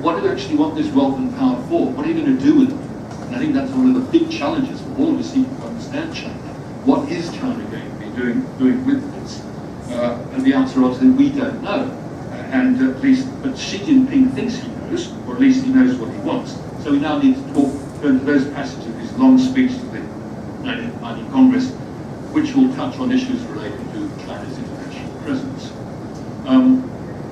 What do you actually want this wealth and power for? What are you going to do with it? And I think that's one of the big challenges for all of us seeking to understand China. What is China going to be doing with this? And the answer obviously we don't know. But Xi Jinping thinks he knows, or at least he knows what he wants. So we now need to turn to those passages of his long speech to the 19th Party Congress, which will touch on issues related to China's international presence.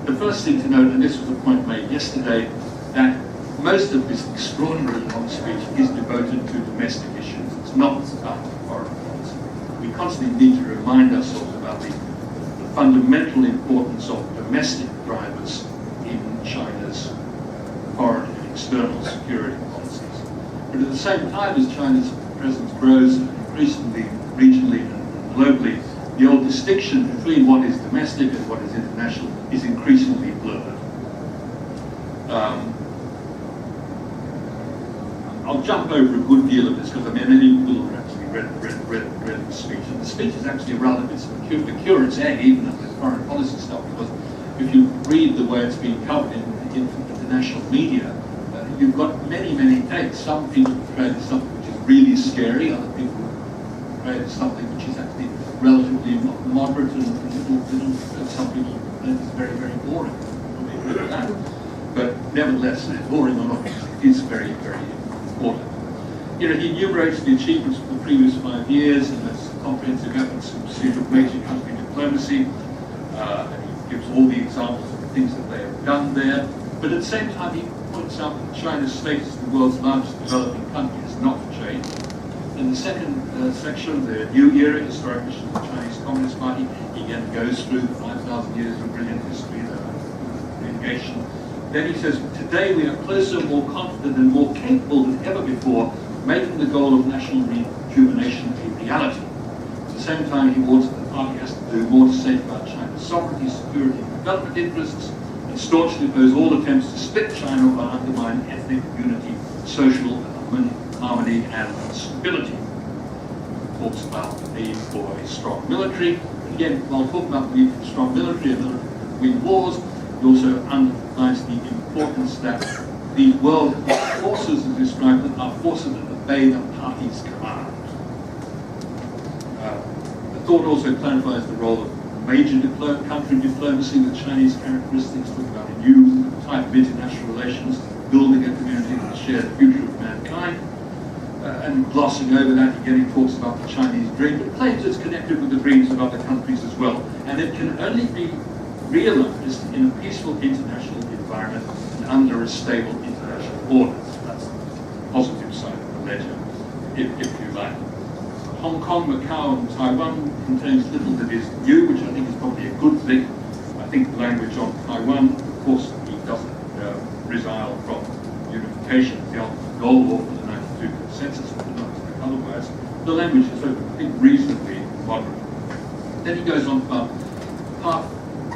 The first thing to note, and this was a point made yesterday, that most of this extraordinarily long speech is devoted to domestic issues. It's not about foreign policy. We constantly need to remind ourselves about the fundamental importance of domestic drivers in China's foreign and external security policies. But at the same time as China's presence grows increasingly regionally and globally, the old distinction between what is domestic and what is international is increasingly blurred. I'll jump over a good deal of this because many people have actually read the speech. And the speech is actually rather bit of a curate's egg, even of the foreign policy stuff, because if you read the way it's been covered in international media, you've got many takes. Some people portray it as something which is really scary, other people portray it as something which is actually relatively moderate and some people think it's very boring. But nevertheless, boring or not, it is very important. He enumerates the achievements of the previous 5 years, and that's comprehensive efforts in pursuit of major country diplomacy. And he gives all the examples of the things that they have done there. But at the same time, he points out that China's status as the world's largest developing country has not changed. In the second section, the New Era, historic mission of the Chinese Communist Party, he again goes through the 5,000 years of brilliant history, the litigation. Then he says, today we are closer, more confident, and more capable than ever before, making the goal of national rejuvenation a reality. At the same time, he warns that the party has to do more to safeguard China's sovereignty, security, and development interests, and staunchly oppose all attempts to split China or undermine ethnic unity, social harmony, and stability. He talks about the need for a strong military. Again, while talking about the need for a strong military and military to win wars, he also underlines the importance that the world forces, as described, are forces that obey the party's command. The thought also clarifies the role of major country diplomacy with Chinese characteristics, talking about a new type of international relations, building a community that will share the future of mankind. And glossing over that, again, he talks about the Chinese dream, but claims it's connected with the dreams of other countries as well. And it can only be realized in a peaceful international environment and under a stable international order. That's the positive side of the ledger, if you like. Hong Kong, Macau, and Taiwan contains little that is new, which I think is probably a good thing. I think the language on Taiwan, of course, he doesn't resile from unification, the ultimate goal, or for the 92 consensus, but not otherwise. The language is, I think, reasonably moderate. Then he goes on about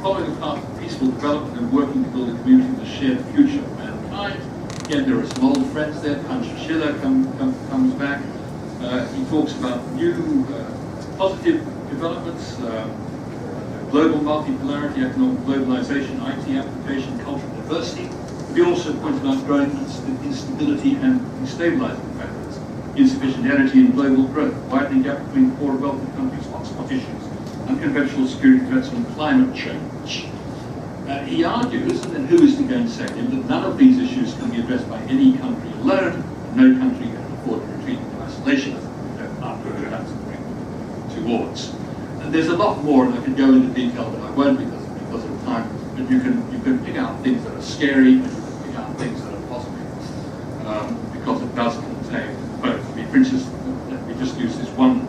following a path of peaceful development and working to build a community with a shared future of mankind. Again, there are some old friends there. Pan Shishila comes back. He talks about new positive developments, global multipolarity, economic globalization, IT application, cultural diversity. He also pointed out growing instability and destabilizing factors, insufficient energy and global growth, widening gap between poor and wealthy countries, hotspot issues, unconventional security threats, and climate change. He argues, and who is to gainsay him, that none of these issues can be addressed by any country alone. No country can afford to retreat into isolation, after that's to bring towards. And there's a lot more, and I could go into detail, but I won't because of time. But you can pick out things that are scary, and you can pick out things that are positive, because it does contain both. I mean, for instance, let me just use this one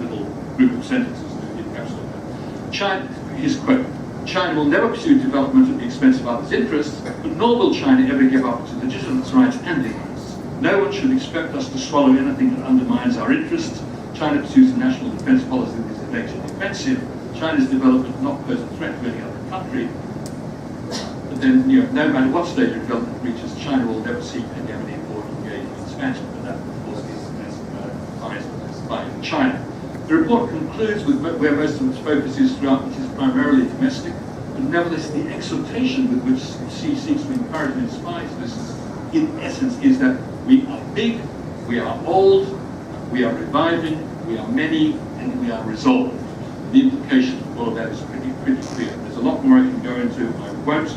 little group of sentences to encapsulate that. China, his quote, China will never pursue development at the expense of others' interests, but nor will China ever give up its legitimate rights and interests. No one should expect us to swallow anything that undermines our interests. China pursues a national defense policy that is in nature defensive. China's development does not pose a threat to any other country. But then, no matter what stage of development it reaches, China will never seek hegemony or engage in expansion. But that, of course, is by China. The report concludes with where most of its focus is throughout, which is primarily domestic, but nevertheless the exhortation with which Xi seeks to encourage and inspire this, in essence, is that we are big, we are old, we are reviving, we are many, and we are resolved. The implication of all of that is pretty clear. There's a lot more I can go into, I won't.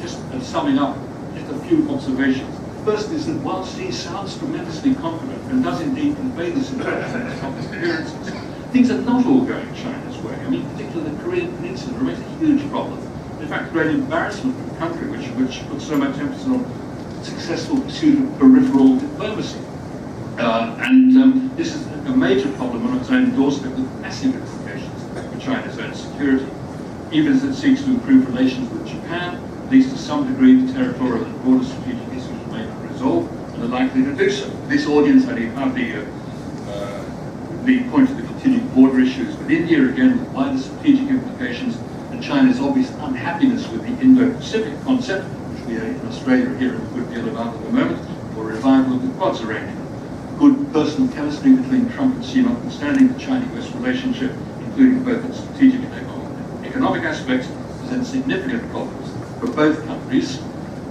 Just summing up, just a few observations. First is that whilst he sounds tremendously confident and does indeed convey this impression in his public appearances, things are not all going China's way. I mean, particularly the Korean Peninsula remains a huge problem. In fact, a great embarrassment for the country, which puts so much emphasis on successful pursuit of peripheral diplomacy. This is a major problem on its own doorstep with massive implications for China's own security. Even as it seeks to improve relations with Japan, at least to some degree, the territorial and broader strategic issues remain unresolved and are likely to do so. This audience had hardly point to the continued border issues with India, again with wider strategic implications, and China's obvious unhappiness with the Indo-Pacific concept, which we in Australia are hearing a good deal about at the moment, or revival of the Quads arrangement. Good personal chemistry between Trump and Xi, notwithstanding the China-US relationship, including both its strategic and economic aspects, presents significant problems for both countries,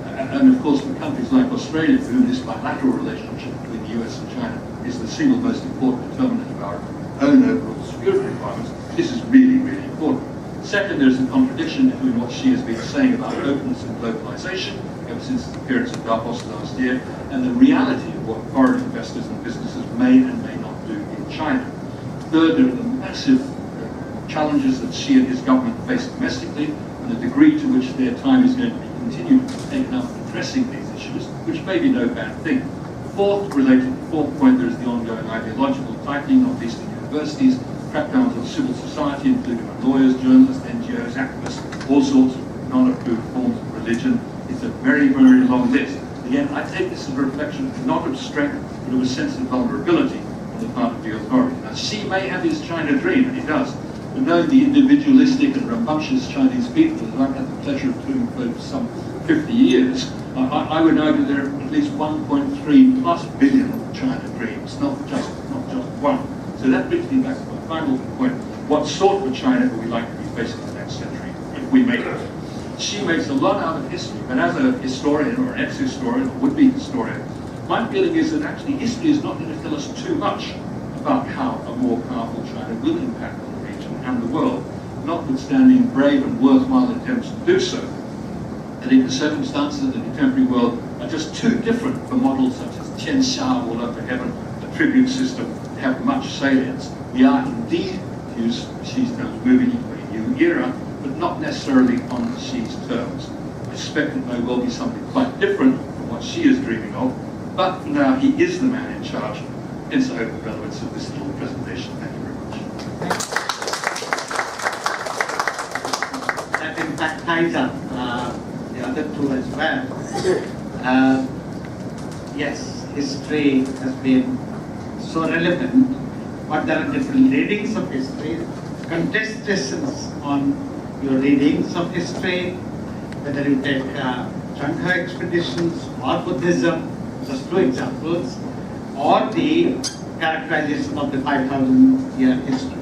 and of course for countries like Australia, for whom this bilateral relationship between the US and China is the single most important determinant of our own overall security requirements. This is really, really important. Second, there's a contradiction between what Xi has been saying about openness and globalization ever since his appearance at Davos last year, and the reality of what foreign investors and businesses may and may not do in China. Third, there are the massive challenges that Xi and his government face domestically, and the degree to which their time is going to be continued to be taken up addressing these issues, which may be no bad thing. Fourth point, there is the ongoing ideological tightening of Eastern universities, crackdowns on civil society, including on lawyers, journalists, NGOs, activists, all sorts of non-approved forms of religion. It's a very, very long list. Again, I take this as a reflection not of strength, but of a sense of vulnerability on the part of the authority. Now, Xi may have his China dream, and he does, but knowing the individualistic and rambunctious Chinese people, as I've had the pleasure of doing for some 50 years, I would argue there are at least 1.3+ billion China dreams, not just one. So that brings me back to my final point. What sort of China would we like to be facing in the next century, if we make it? Xi makes a lot out of history, but as a historian or an ex-historian or would-be historian, my feeling is that actually history is not going to tell us too much about how a more powerful China will impact on the region and the world, notwithstanding brave and worthwhile attempts to do so. I think the circumstances of the contemporary world are just too different for models such as Tianxia, all over heaven, the tribute system, to have much salience. We are indeed, to use Xi's terms, moving into a new era, but not necessarily on Xi's terms. I suspect it may well be something quite different from what Xi is dreaming of, but for now he is the man in charge, hence I hope the relevance of this little presentation. Thank you very much. That in fact ties up the other two as well. Yes, history has been so relevant, but there are different readings of history, contestations on your readings of history, whether you take Shanghai expeditions or Buddhism, just two examples, or the characterization of the 5,000-year history.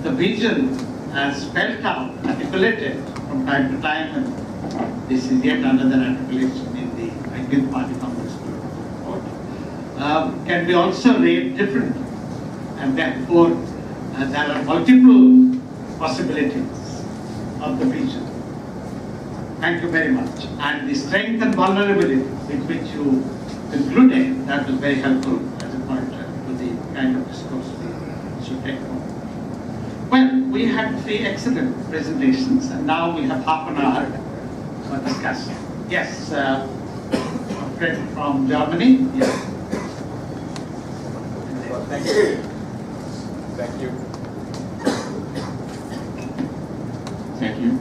The vision as spelled out, articulated from time to time, and this is yet another articulation in the 19th Party Congress report, can be also read differently. And therefore, there are multiple possibilities of the vision. Thank you very much. And the strength and vulnerability with which you concluded, that was very helpful as a pointer to the kind of discourse we should take home. Well, we had 3 excellent presentations, and now we have half an hour for discussion. Yes, a friend from Germany. Yes. Thank you. Thank you. Thank you.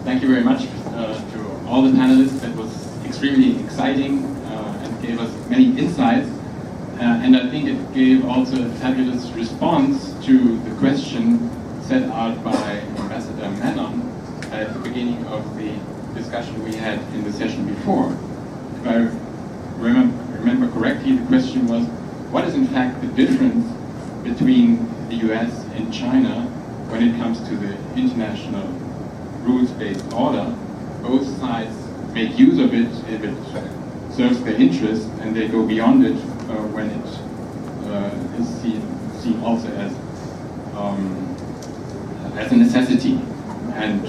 Thank you very much to all the panelists. That was extremely exciting and gave us many insights. And I think it gave also a fabulous response to the question set out by Ambassador Menon at the beginning of the discussion we had in the session before. If I remember correctly, the question was, what is in fact the difference between the US and China when it comes to the international rules-based order? Both sides make use of it if it serves their interest, and they go beyond it when it is seen also as a necessity. And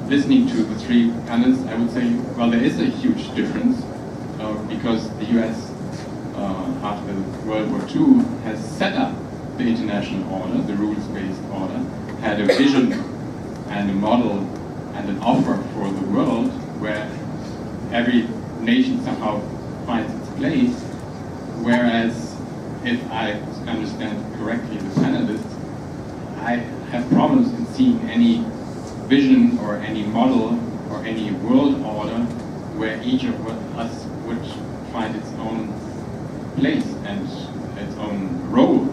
listening to the 3 panelists, I would say, well, there is a huge difference because the US, after World War II, has set up the international order, the rules-based order, had a vision and a model and an offer for the world where every nation somehow finds its place, whereas, if I understand correctly the panelists, I have problems in seeing any vision or any model or any world order where each of us would find its own place and its own role.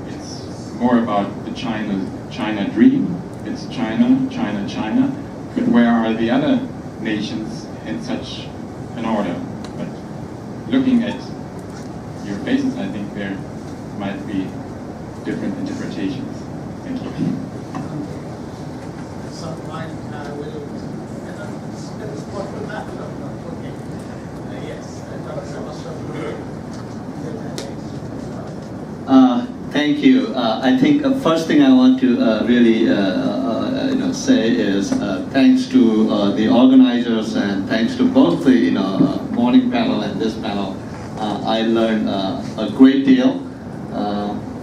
It's more about the China dream. It's China, China, China. But where are the other nations in such an order? But looking at your faces, I think there might be different interpretations. Thank you. Some point will respond to that. Okay. Yes, Thank you. I think first thing I want to really say is thanks to the organizers and thanks to both the morning panel and this panel I learned a great deal.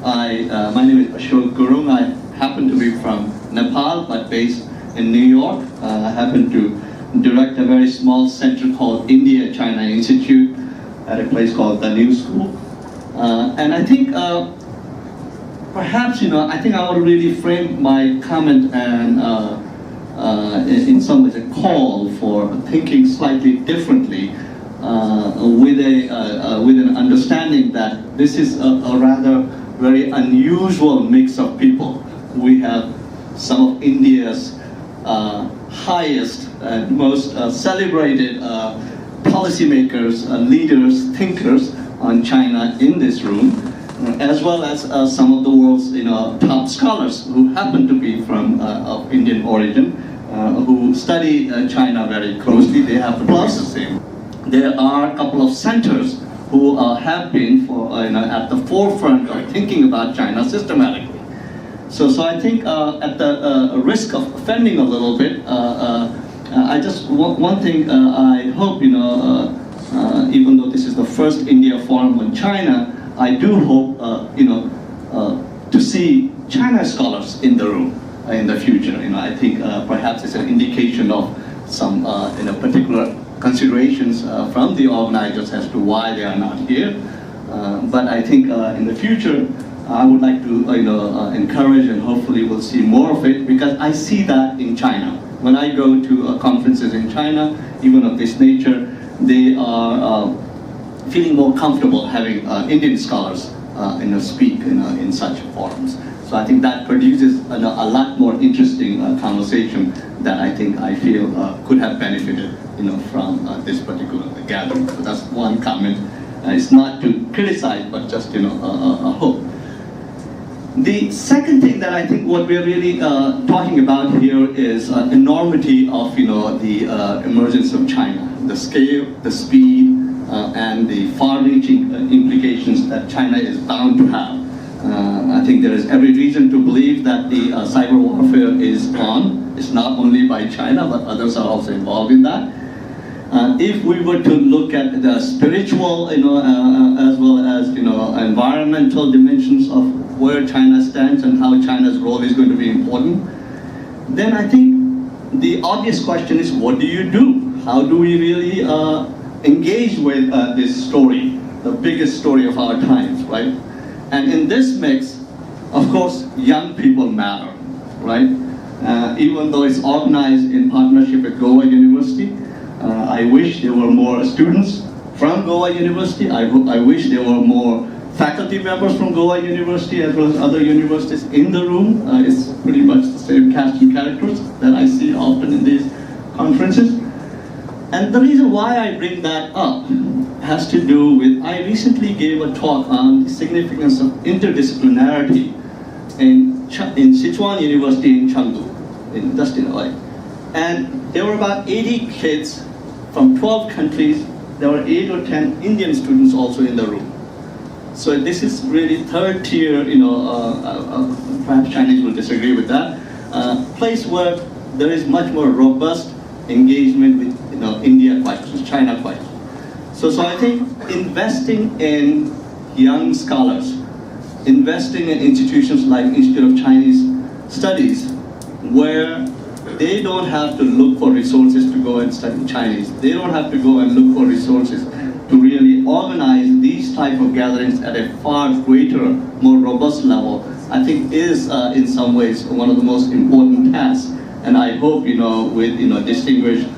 My name is Ashok Gurung. I happen to be from Nepal, but based in New York. I happen to direct a very small center called India-China Institute at a place called the New School. And I think perhaps, I think I would really frame my comment and in some ways a call for thinking slightly differently with an understanding that this is a rather very unusual mix of people. We have some of India's highest and most celebrated policymakers, leaders, thinkers on China in this room, as well as some of the world's top scholars who happen to be from of Indian origin, who study China very closely. They have to be the same. There are a couple of centers who have been at the forefront of thinking about China systematically. So I think at the risk of offending a little bit, I just one thing I hope even though this is the first India Forum on China, I do hope to see China scholars in the room in the future. I think perhaps it's an indication of some particular considerations from the organizers as to why they are not here. But I think in the future, I would like to encourage, and hopefully we'll see more of it, because I see that in China. When I go to conferences in China, even of this nature, they are feeling more comfortable having Indian scholars speak in such forums. So I think that produces a lot more interesting conversation that I feel could have benefited from this particular gathering. So that's one comment. It's not to criticize, but just a hope. The second thing that I think what we're really talking about here is enormity of the emergence of China, the scale, the speed, and the far-reaching implications that China is bound to have. I think there is every reason to believe that the cyber warfare is on. It's not only by China, but others are also involved in that. If we were to look at the spiritual, as well as environmental dimensions of where China stands and how China's role is going to be important, then I think the obvious question is, what do you do? How do we really engage with this story, the biggest story of our times, right? And in this mix, of course, young people matter, right? Even though it's organized in partnership with Goa University, I wish there were more students from Goa University. I wish there were more faculty members from Goa University as well as other universities in the room. It's pretty much the same cast and characters that I see often in these conferences. And the reason why I bring that up has to do with, I recently gave a talk on the significance of interdisciplinarity in Sichuan University in Chengdu, just in LA. And there were about 80 kids from 12 countries. There were 8 or 10 Indian students also in the room. So this is really third tier, perhaps Chinese will disagree with that, place where there is much more robust engagement with India questions, China questions. So I think investing in young scholars, investing in institutions like Institute of Chinese Studies, where they don't have to look for resources to go and study Chinese. They don't have to go and look for resources to really organize these type of gatherings at a far greater, more robust level, I think is in some ways one of the most important tasks. And I hope, with distinguished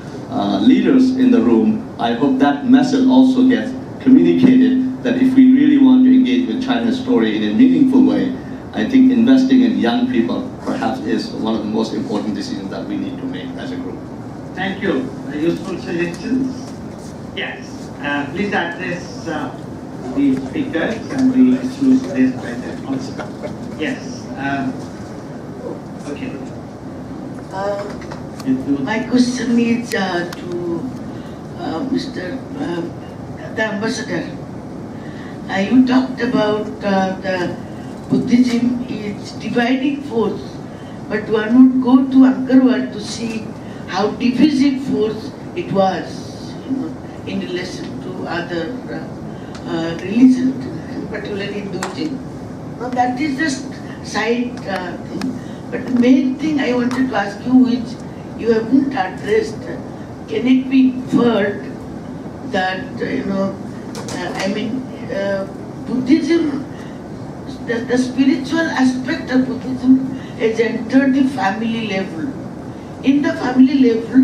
leaders in the room, I hope that message also gets communicated, that if we really want to engage with China's story in a meaningful way, I think investing in young people perhaps is one of the most important decisions that we need to make as a group. Thank you. Useful suggestions? Yes. Please address the speakers and we choose this by them also. Yes. Okay. My question is to Mr. The Ambassador. You talked about the Buddhism is dividing force, but one would go to Angkor Wat to see how divisive force it was, in relation to other religion, particularly Hinduism. Now that is just side thing. But the main thing I wanted to ask you, which you haven't addressed, can it be inferred that, Buddhism, the spiritual aspect of Buddhism has entered the family level. In the family level,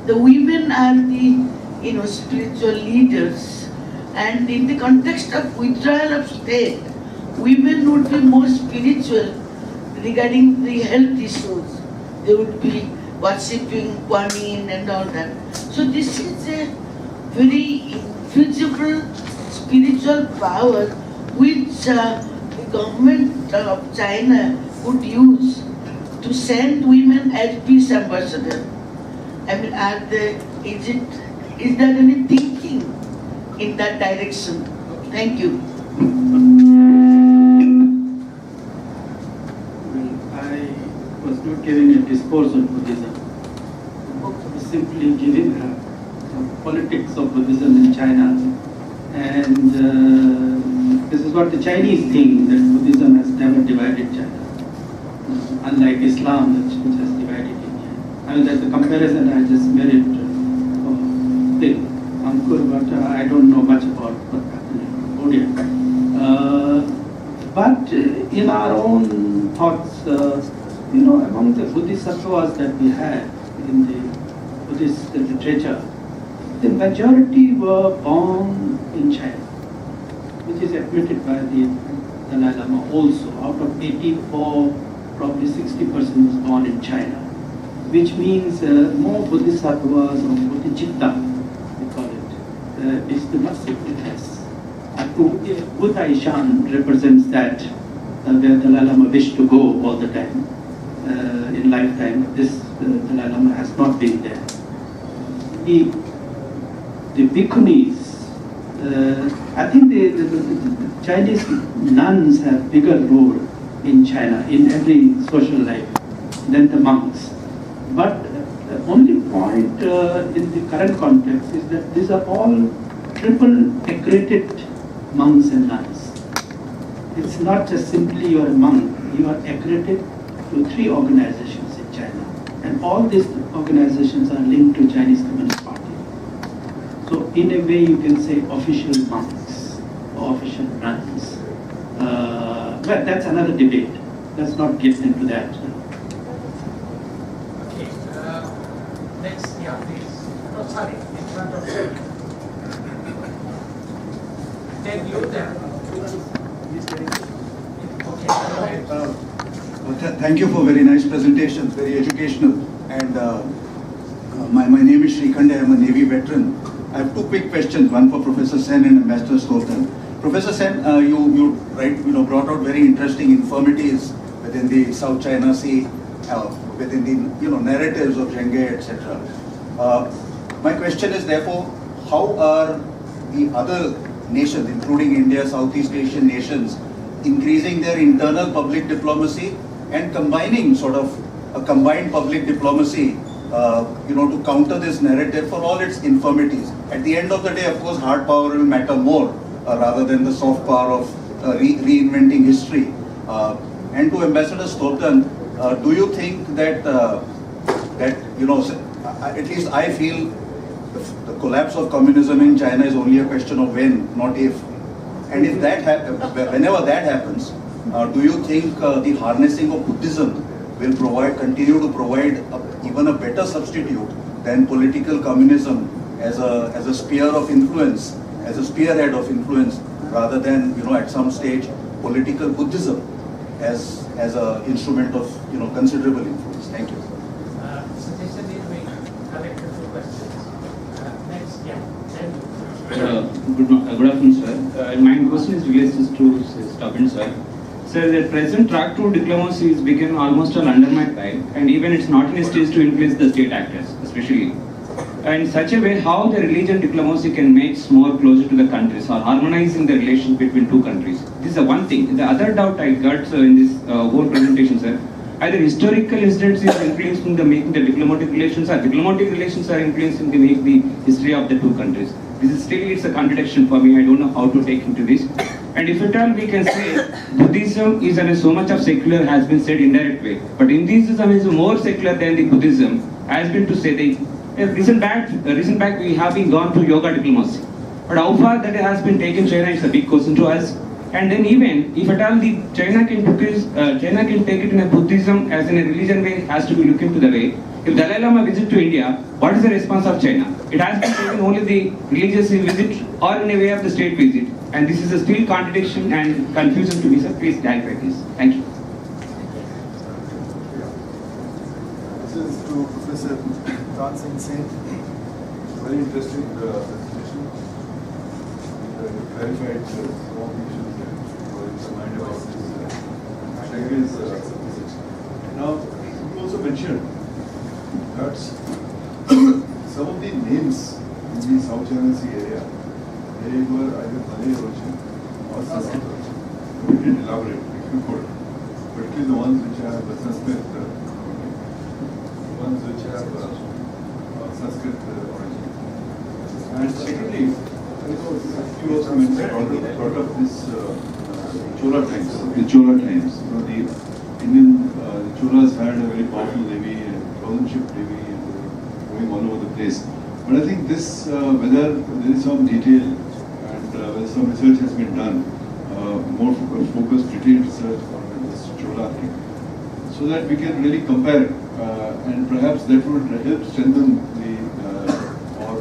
the women are the spiritual leaders, and in the context of withdrawal of state, women would be more spiritual regarding the health issues. They would be worshipping Kuan Yin and all that. So this is a very invisible spiritual power which the government of China would use to send women as peace ambassadors. I mean, is there any thinking in that direction? Thank you. I was not giving a discourse on Buddhism. I was simply giving politics of Buddhism in China. And this is what the Chinese think, that Buddhism has never divided China. Unlike Islam, which has divided India. I mean, that's the comparison I just made it Ankur, but I don't know much about what happened in Cambodia. But in our own thoughts, among the Bodhisattvas that we had in the Buddhist literature, the majority were born in China, which is admitted by the Dalai Lama also. Out of 84, probably 60% was born in China, which means more Bodhisattvas or Bodhicitta, we call it, is the massive witness. Buddha Ishan represents that, where Dalai Lama wished to go all the time, in lifetime. This Dalai Lama has not been there. The bhikkhunis, I think the Chinese nuns have bigger role in China, in every social life, than the monks. But the only point in the current context is that these are all triple accredited monks and nuns. It's not just simply you're a monk, you are accredited to 3 organizations in China. And all these organizations are linked to Chinese Communist Party. So in a way you can say official monks or official nuns. But that's another debate. Let's not get into that. Okay. Next, please. No, sorry, in front of you. Then you there. Okay, go ahead. Thank you for very nice presentations, very educational. And my name is Srikhande, I'm a Navy veteran. I have 2 quick questions, one for Professor Sen and Ambassador Stotan. Professor Sen, you brought out very interesting infirmities within the South China Sea, within the narratives of Zheng, etc. My question is therefore, how are the other nations, including India, Southeast Asian nations, increasing their internal public diplomacy and combining sort of a combined public diplomacy to counter this narrative for all its infirmities? At the end of the day, of course, hard power will matter more rather than the soft power of reinventing history. And to Ambassador Stotan, do you think that at least I feel the collapse of communism in China is only a question of when, not if. And if whenever that happens, do you think the harnessing of Buddhism will continue to provide even a better substitute than political communism as a spear of influence, as a spearhead of influence, rather than at some stage political Buddhism as an instrument of considerable influence? Thank you. Suggestion is we collect a few questions. Next, Good afternoon, sir. My question is related to Stotan, sir. Sir, the present track to diplomacy is becoming almost all undermined by, and even it's not in a stage to influence the state actors, especially. In such a way, how the religion diplomacy can make more closer to the countries or harmonizing the relations between 2 countries. This is one thing. The other doubt I got in this whole presentation, sir, either historical incidents is influencing the making the diplomatic relations, or diplomatic relations are influencing the history of the 2 countries. Still, it's a contradiction for me. I don't know how to take into this. And if at all we can say Buddhism is in so much of secular has been said indirect way, but Hinduism is more secular than the Buddhism has been to say the recent back we have been gone to yoga diplomacy. But how far that has been taken China is a big question to us. And then even if at all the China can take it in a Buddhism as in a religion way, has to be looked into the way. If Dalai Lama visit to India, what is the response of China? It has been taken only the religious visit or in a way of the state visit. And this is a still contradiction and confusion to me, sir. Please clarify this. Thank you. This is to Professor Tan Singh Sen. Very interesting presentation. You clarified some of the issues that were in the mind about this Chinese visit. Now, you also mentioned that some of the names in the South China Sea area, they were either Malay origin or Sanskrit origin. You did elaborate, if you could, particularly the ones which have Sanskrit ones which have Sanskrit origin. And secondly, you also mentioned brought up this Chola times. The Chola times. You know, the Indian Cholas had a very powerful navy and ship navy and going all over the place. But I think this, whether there is some detail and whether some research has been done, more focused, detailed research on this Chola thing, so that we can really compare and perhaps that would help strengthen the or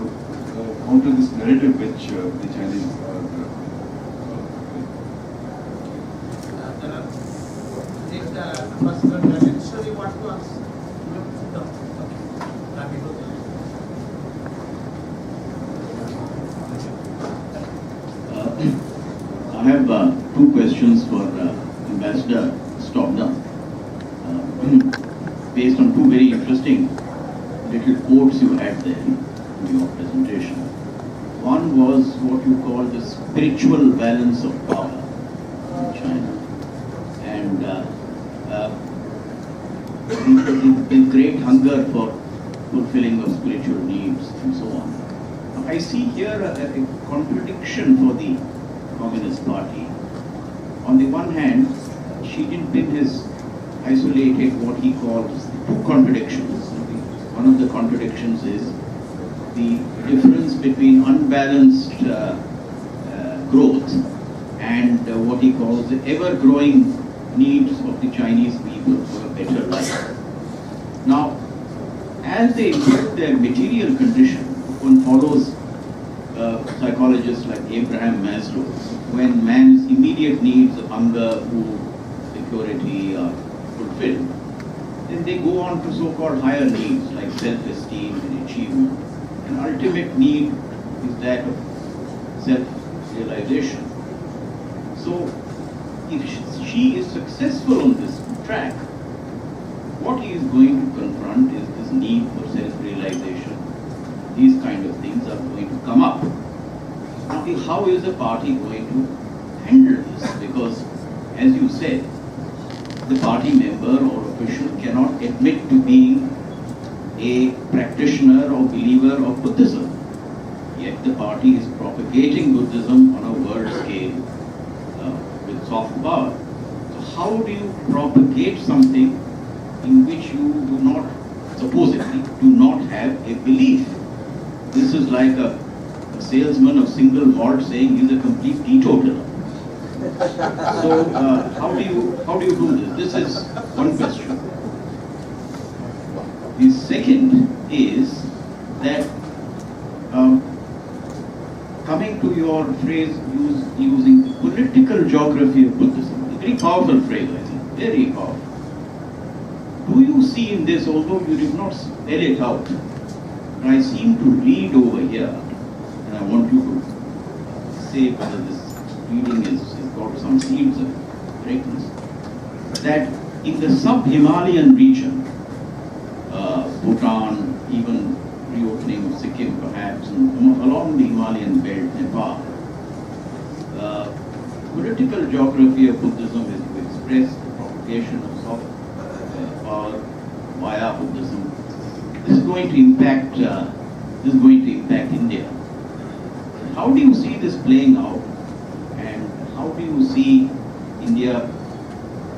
counter this narrative which the Chinese are. I have two questions for Ambassador Stockdale, based on two very interesting little quotes you had there in your presentation. One was what you call the spiritual balance of power in China, and the great hunger for fulfilling of spiritual needs and so on. I see here a contradiction for the Communist Party. On the one hand, Xi Jinping has isolated what he calls two contradictions. One of the contradictions is the difference between unbalanced growth and what he calls the ever-growing needs of the Chinese people for a better life. Now, as they improve their material condition, one follows psychologists like Abraham Maslow, when man's immediate needs of hunger, food, security are fulfilled, then they go on to so-called higher needs like self-esteem and achievement. An ultimate need is that of self-realization. So, if she is successful on this track, what he is going to confront is this need for self-realization. These kind of things are going to come up. Now, how is the party going to handle this? Because, as you said, the party member or official cannot admit to being a practitioner or believer of Buddhism. Yet the party is propagating Buddhism on a world scale with soft power. So how do you propagate something in which you do not, supposedly, do not have a belief? This is like a salesman of single malt saying he's a complete teetotaler. So how do you do this? This is one question. The second is that coming to your phrase using the political geography of Buddhism, a very powerful phrase, I think, very powerful. Do you see in this, although you did not spell it out, but I seem to read over here, and I want you to say whether this reading has got some seeds of greatness, that in the sub-Himalayan region, Bhutan, even reopening of Sikkim perhaps, and along the Himalayan belt, Nepal, political geography of Buddhism is to express the propagation of soft power via Buddhism. This is going to impact India. how do you see this playing out, and how do you see India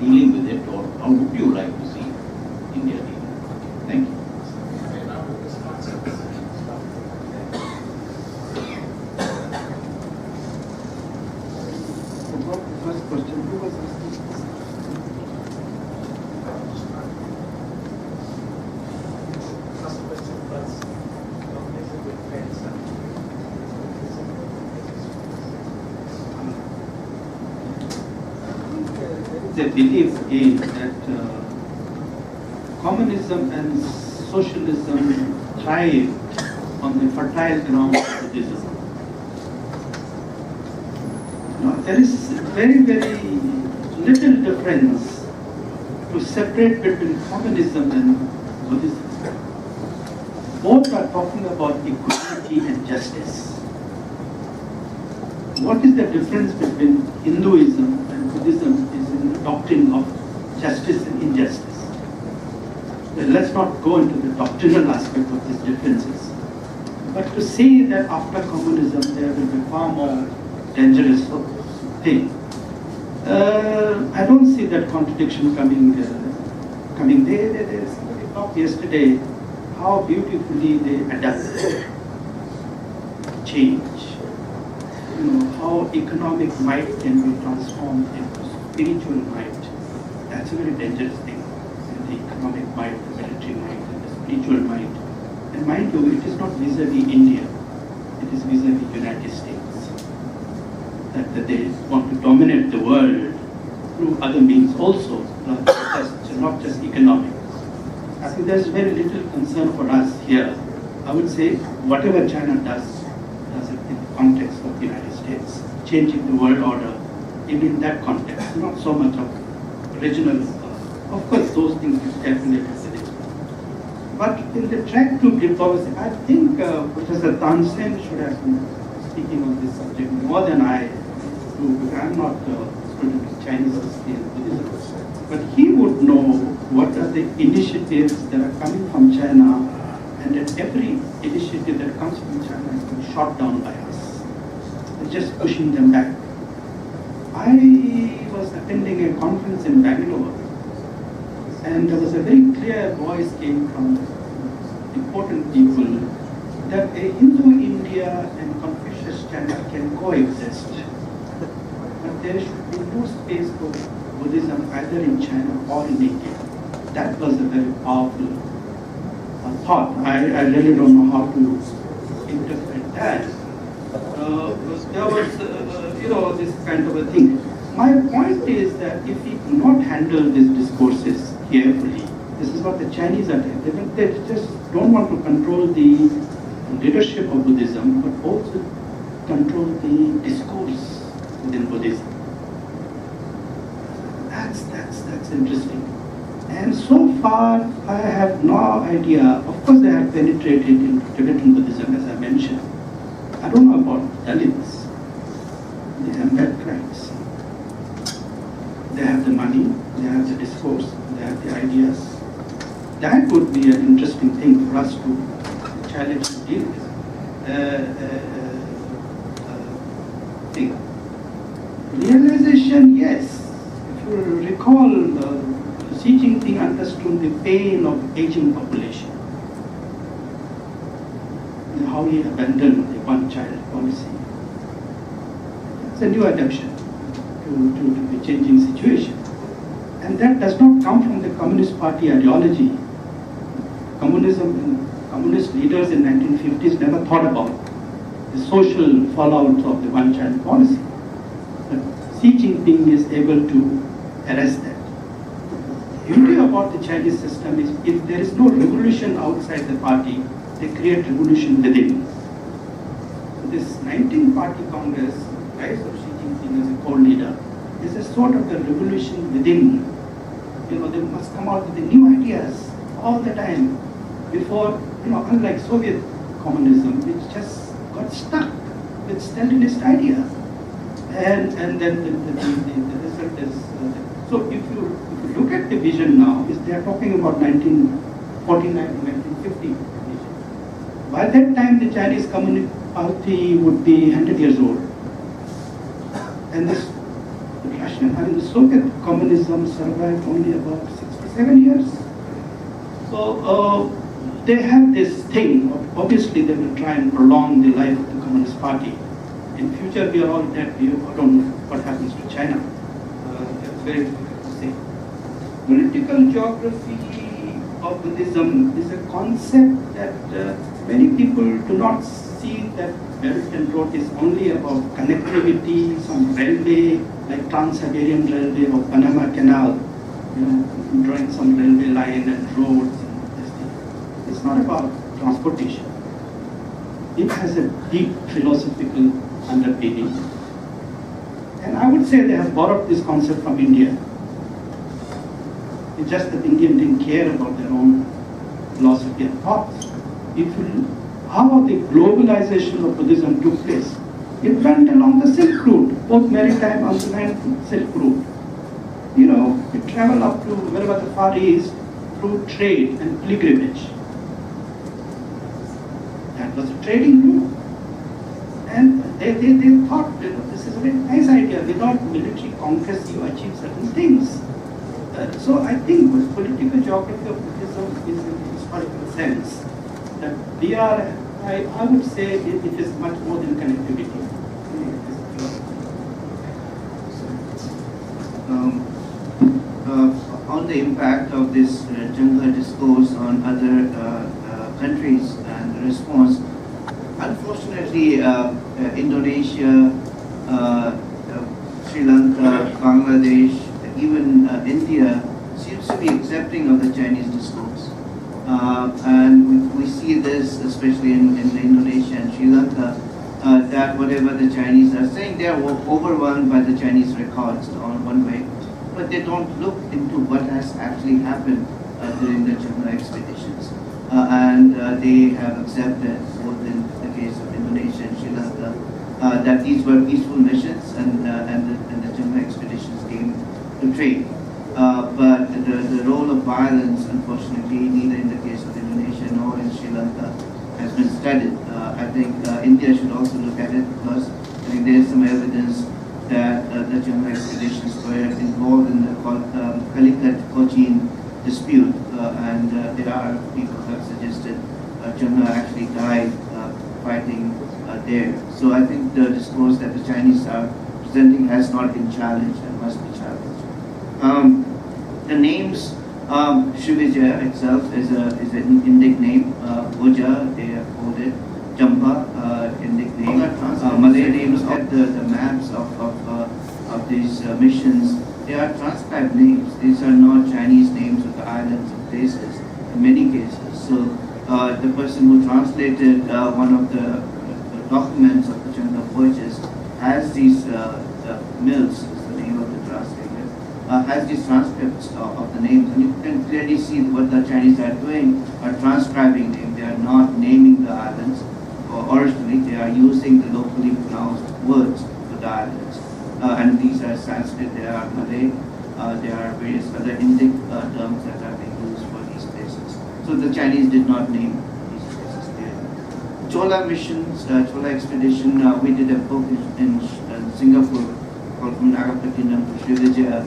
dealing with it, or how would you like to see India dealing? Thank you. First question, who was asking? First question was, communism with friends. There is a belief again that communism and socialism thrive on the fertile ground of Buddhism. Now, there is very, very little difference to separate between communism and Buddhism. Both are talking about equality and justice. What is the difference between Hinduism and Buddhism is in the doctrine of justice and injustice. Well, let's not go into the doctrinal aspect of these differences. But to say that after communism there will be far more dangerous thing, I don't see that contradiction coming. Somebody talked yesterday how beautifully they adapt change. You know, how economic might can be transformed into spiritual might. That's a very dangerous thing. And the economic might, the military might, and the spiritual might. And mind you, it is not vis-a-vis India. It is vis-a-vis United States. That they want to dominate the world through other means also, not just economic. I think there's very little concern for us here. I would say whatever China does it in the context of the United States, changing the world order, even in that context, not so much of regional. Of course, those things is definitely considered. But in the track to diplomacy, I think Professor Tan Sen should have been speaking on this subject more than I do, because I'm not a student of Chinese history and Buddhism. But he would know what are the initiatives that are coming from China, and that every initiative that comes from China has been shot down by us. We're just pushing them back. I was attending a conference in Bangalore, and there was a very clear voice came from important people that a Hindu India and Confucius China can coexist. But there should be no space for Buddhism either in China or in India. That was a very powerful thought. I really don't know how to interpret that. There was, this kind of a thing. My point is that if we do not handle these discourses carefully, this is what the Chinese are doing. They just don't want to control the leadership of Buddhism, but also control the discourse within Buddhism. That's interesting. And so far, I have no idea. Of course, they have penetrated into Tibetan Buddhism, as I mentioned. I don't know about Dalits, the Ambedkarites. They have the money, they have the discourse, they have the ideas. That would be an interesting thing for us to challenge and deal with. Thing. Realization, yes. If you recall, Xi Jinping understood the pain of aging population. How he abandoned the one-child policy. It's a new adaptation to the changing situation. And that does not come from the Communist Party ideology. Communism and communist leaders in 1950s never thought about the social fallout of the one-child policy. But Xi Jinping is able to arrest that. The beauty about the Chinese system is if there is no revolution outside the party, they create revolution within. So this 19-party Congress, rise of Xi Jinping as a co-leader, is a sort of a revolution within. They must come out with the new ideas all the time. Before, unlike Soviet communism, which just got stuck with Stalinist idea. And then the result is, so if you look at the vision now, they are talking about 1949 to 1950 vision. By that time, the Chinese party would be 100 years old. And this Russian, I mean, the Soviet communism survived only about 67 years. So they have this thing, obviously they will try and prolong the life of the Communist Party. In future we are all dead, we don't know what happens to China. It's very difficult to say. Political geography of Buddhism is a concept that many people do not see that Belt and Road is only about connectivity, some railway, like Trans-Siberian Railway or Panama Canal, drawing some railway line and roads and this thing. It's not about transportation. It has a deep philosophical underpinning. And I would say they have borrowed this concept from India. It's just that Indians didn't care about their own philosophy and thoughts. How the globalization of Buddhism took place, it went along the Silk Route, both maritime and land Silk Route. It traveled up to wherever the Far East through trade and pilgrimage. That was a trading route. And they thought, this is a very nice idea. Without military conquest, you achieve certain things. So I think with political geography of Buddhism is in the historical sense that we are, I would say it is much more than connectivity. On the impact of this Jungha discourse on other countries and the response, unfortunately, Indonesia, Sri Lanka, Bangladesh, even India seems to be accepting of the Chinese discourse. And we see this, especially in Indonesia and Sri Lanka, that whatever the Chinese are saying, they are overwhelmed by the Chinese records on one way, but they don't look into what has actually happened during the Jungha expeditions. And they have accepted, both in the case of Indonesia and Sri Lanka, that these were peaceful missions and the Jungha expeditions came to trade. But the role of violence, unfortunately, neither in the case of Indonesia nor in Sri Lanka has been studied. I think India should also look at it because I think there is some evidence that the Jungha expeditions were involved in the Calicut-Cochin dispute, and there are people who have suggested Jungha actually died fighting there. So I think the discourse that the Chinese are presenting has not been challenged and must be challenged. The names, Srivijaya itself is an Indic name. Bhuja, they have called it. Champa, Indic name. Malay names of the maps of these missions, they are transcribed names. These are not Chinese names of the islands and places in many cases. So the person who translated one of the documents of the Jungha voyages has these mills, is the name of the translator, has these transcripts of the names, and you can clearly see what the Chinese are doing, are transcribing names. They are not naming the islands. Originally, they are using the locally pronounced words for the islands. And these are Sanskrit, they are Malay, there are various other Indic terms that are being used for these places. So the Chinese did not name these places there. Chola missions, Chola expedition, we did a book in Singapore called From Nagapattinam to Srivijaya,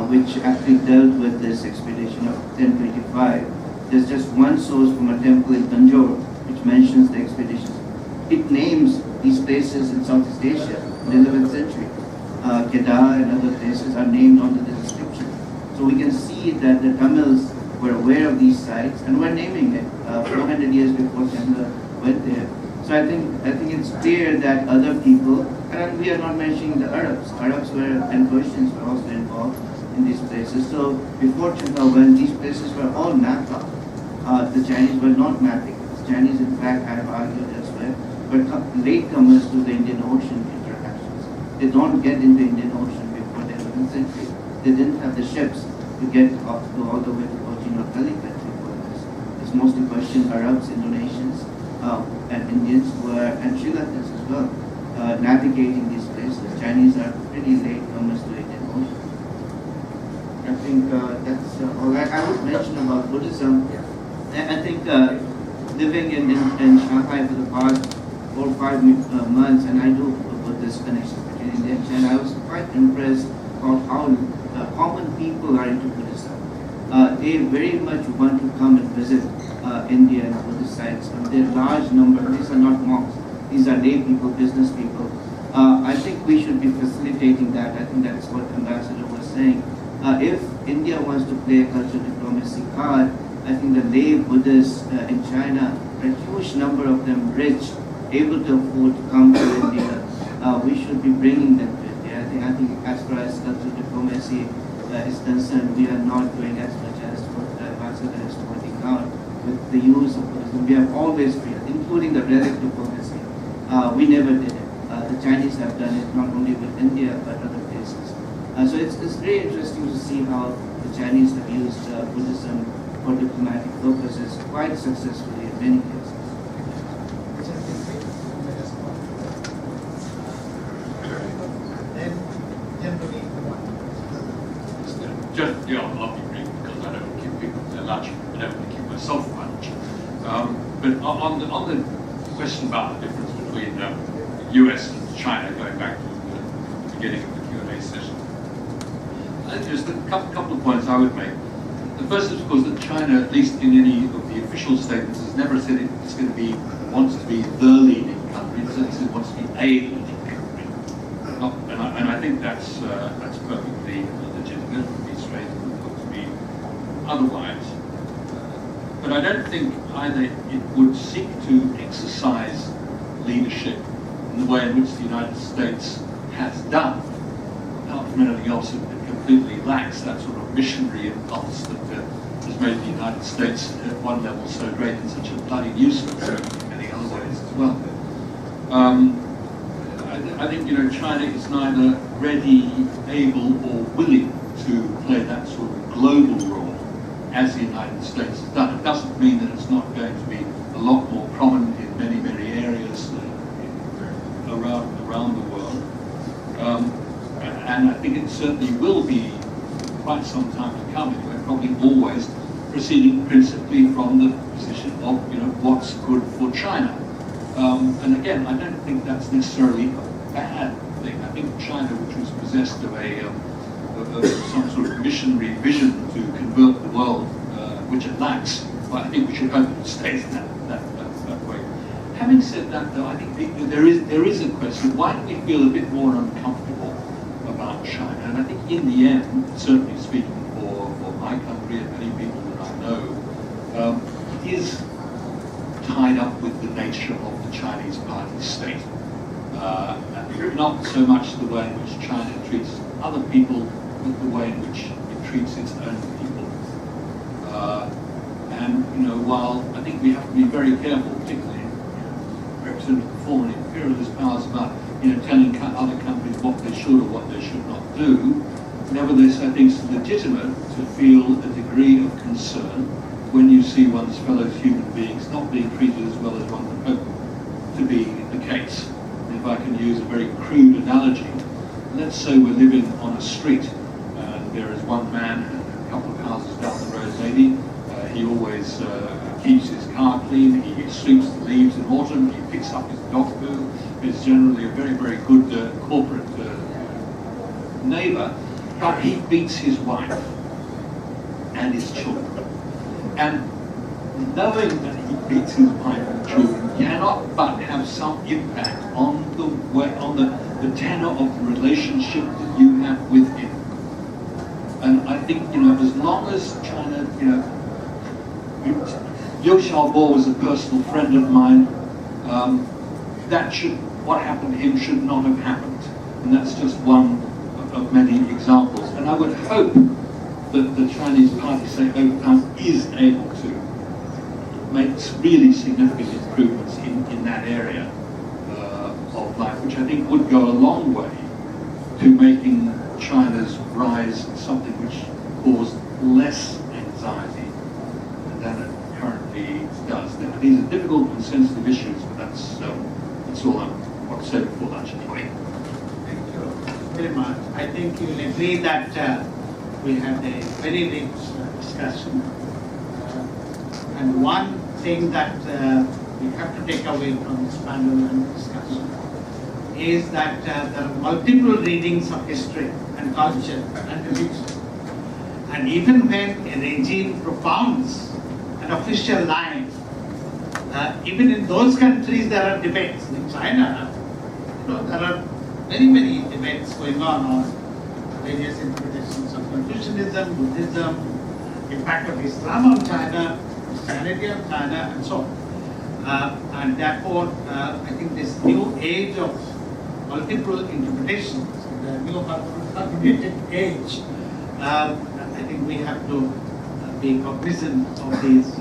which actually dealt with this expedition of 1025. There's just one source from a temple in Tanjore which mentions the expedition. It names these places in Southeast Asia in the 11th century. Kedah and other places are named under the description. So we can see that the Tamils were aware of these sites and were naming it 400 years before Chandra went there. So I think it's clear that other people, and we are not mentioning the Arabs. Arabs and Persians were also involved in these places. So before Chandra went, these places were all mapped out. The Chinese were not mapping. The Chinese, in fact, I have argued elsewhere, were latecomers to the Indian Ocean interactions. They don't get into Indian Ocean before the 11th century. They didn't have the ships to get up to all the way to Cochin or Calicut before this. It's mostly Persian, Arabs, Indonesians, and Indians and Sri Lankans as well, navigating these places. Chinese are pretty latecomers to Indian Ocean. I think that's all I would mention about Buddhism. I think living in Shanghai for the past 4 or 5 months, and I do Buddhist connection between India and China. I was quite impressed about how common people are into Buddhism. They very much want to come and visit India and Buddhist sites. There are large number. These are not monks. These are lay people, business people. I think we should be facilitating that. I think that's what Ambassador was saying. If India wants to play a cultural diplomacy card, I think the lay Buddhists in China, a huge number of them rich, able to afford to come to India. We should be bringing them to India. I think as far as cultural diplomacy is concerned, we are not doing as much as what the Ambassador is pointing out with the use of Buddhism. We have always failed, including the relic diplomacy. We never did it. The Chinese have done it not only with India but other places. So it's very interesting to see how the Chinese have used Buddhism for diplomatic purposes quite successfully in many cases. Just, yeah, I'll be brief because I don't want to keep people to their lunch. I don't want to keep myself to my lunch. But on the question about the difference between the US and China, going back to the beginning of the Q&A session, just a couple of points I would make. The first is, of course, that China, at least in any of the official statements, has never said it's going to be, wants to be the leading country. It said it wants to be a leading country. And I think that's perfectly legitimate. It would be strange to be otherwise. But I don't think either it would seek to exercise leadership in the way in which the United States has done. Apart from anything else, it completely lacks that sort of missionary impulse that has made the United States at one level so great and such a bloody nuisance in many other ways as well. I think, China is neither ready, able, or willing to play that sort of global role as the United States has done. It doesn't mean that it's not going to be a lot more prominent in many, many areas around the world. And I think it certainly will be quite some time to come, anyway, probably always proceeding principally from the position of, what's good for China. And again, I don't think that's necessarily a bad thing. I think China, which was possessed of some sort of missionary vision to convert the world, which it lacks, but I think we should hope it stays that way. Having said that, though, I think there is a question: why do we feel a bit more uncomfortable about China? And I think in the end, certainly speaking for my country and many people that I know, it is tied up with the nature of the Chinese party state. Not so much the way in which China treats other people, but the way in which it treats its own people. And while I think we have to be very careful, particularly representing the foreign imperialist powers, about telling other countries what they should or what they should not do, nevertheless, I think it's legitimate to feel a degree of concern when you see one's fellow human beings not being treated as well as one would hope to be the case. And if I can use a very crude analogy, let's say we're living on a street and there is one man and a couple of houses down the road, maybe. He always keeps his car clean, he sweeps the leaves in autumn, he picks up his dog poo. He's generally a very, very good corporate neighbor, but he beats his wife and his children. And knowing that he beats his wife and children cannot but have some impact on the tenor of the relationship that you have with him. And I think, as long as China, Liu Xiaobo was a personal friend of mine, what happened to him should not have happened. And that's just one of many examples. And I would hope that the Chinese party state is able to make really significant improvements in that area of life, which I think would go a long way to making China's rise something which caused less anxiety than it currently does. Now, these are difficult and sensitive issues, but that's all I want to say before lunch anyway. Thank you very much. I think you'll agree that we had a very rich discussion. And one thing that we have to take away from this panel and discussion is that there are multiple readings of history and culture and religion. And even when a regime propounds an official line, even in those countries there are debates. In China, there are many debates going on various interpretations of Confucianism, Buddhism, impact of Islam on China, Christianity on China, and so on. And therefore, I think this new age of multiple interpretations, the new hermeneutic age, I think we have to be cognizant of these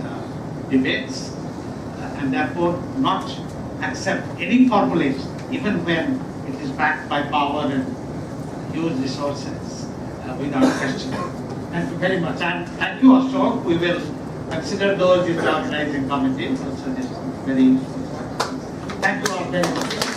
debates and therefore not accept any formulation, even when it is backed by power and huge resources, without question. Thank you very much. And thank you, Ashok. We will consider those in the organizing committee for suggestions. Very useful. Thank you all very much.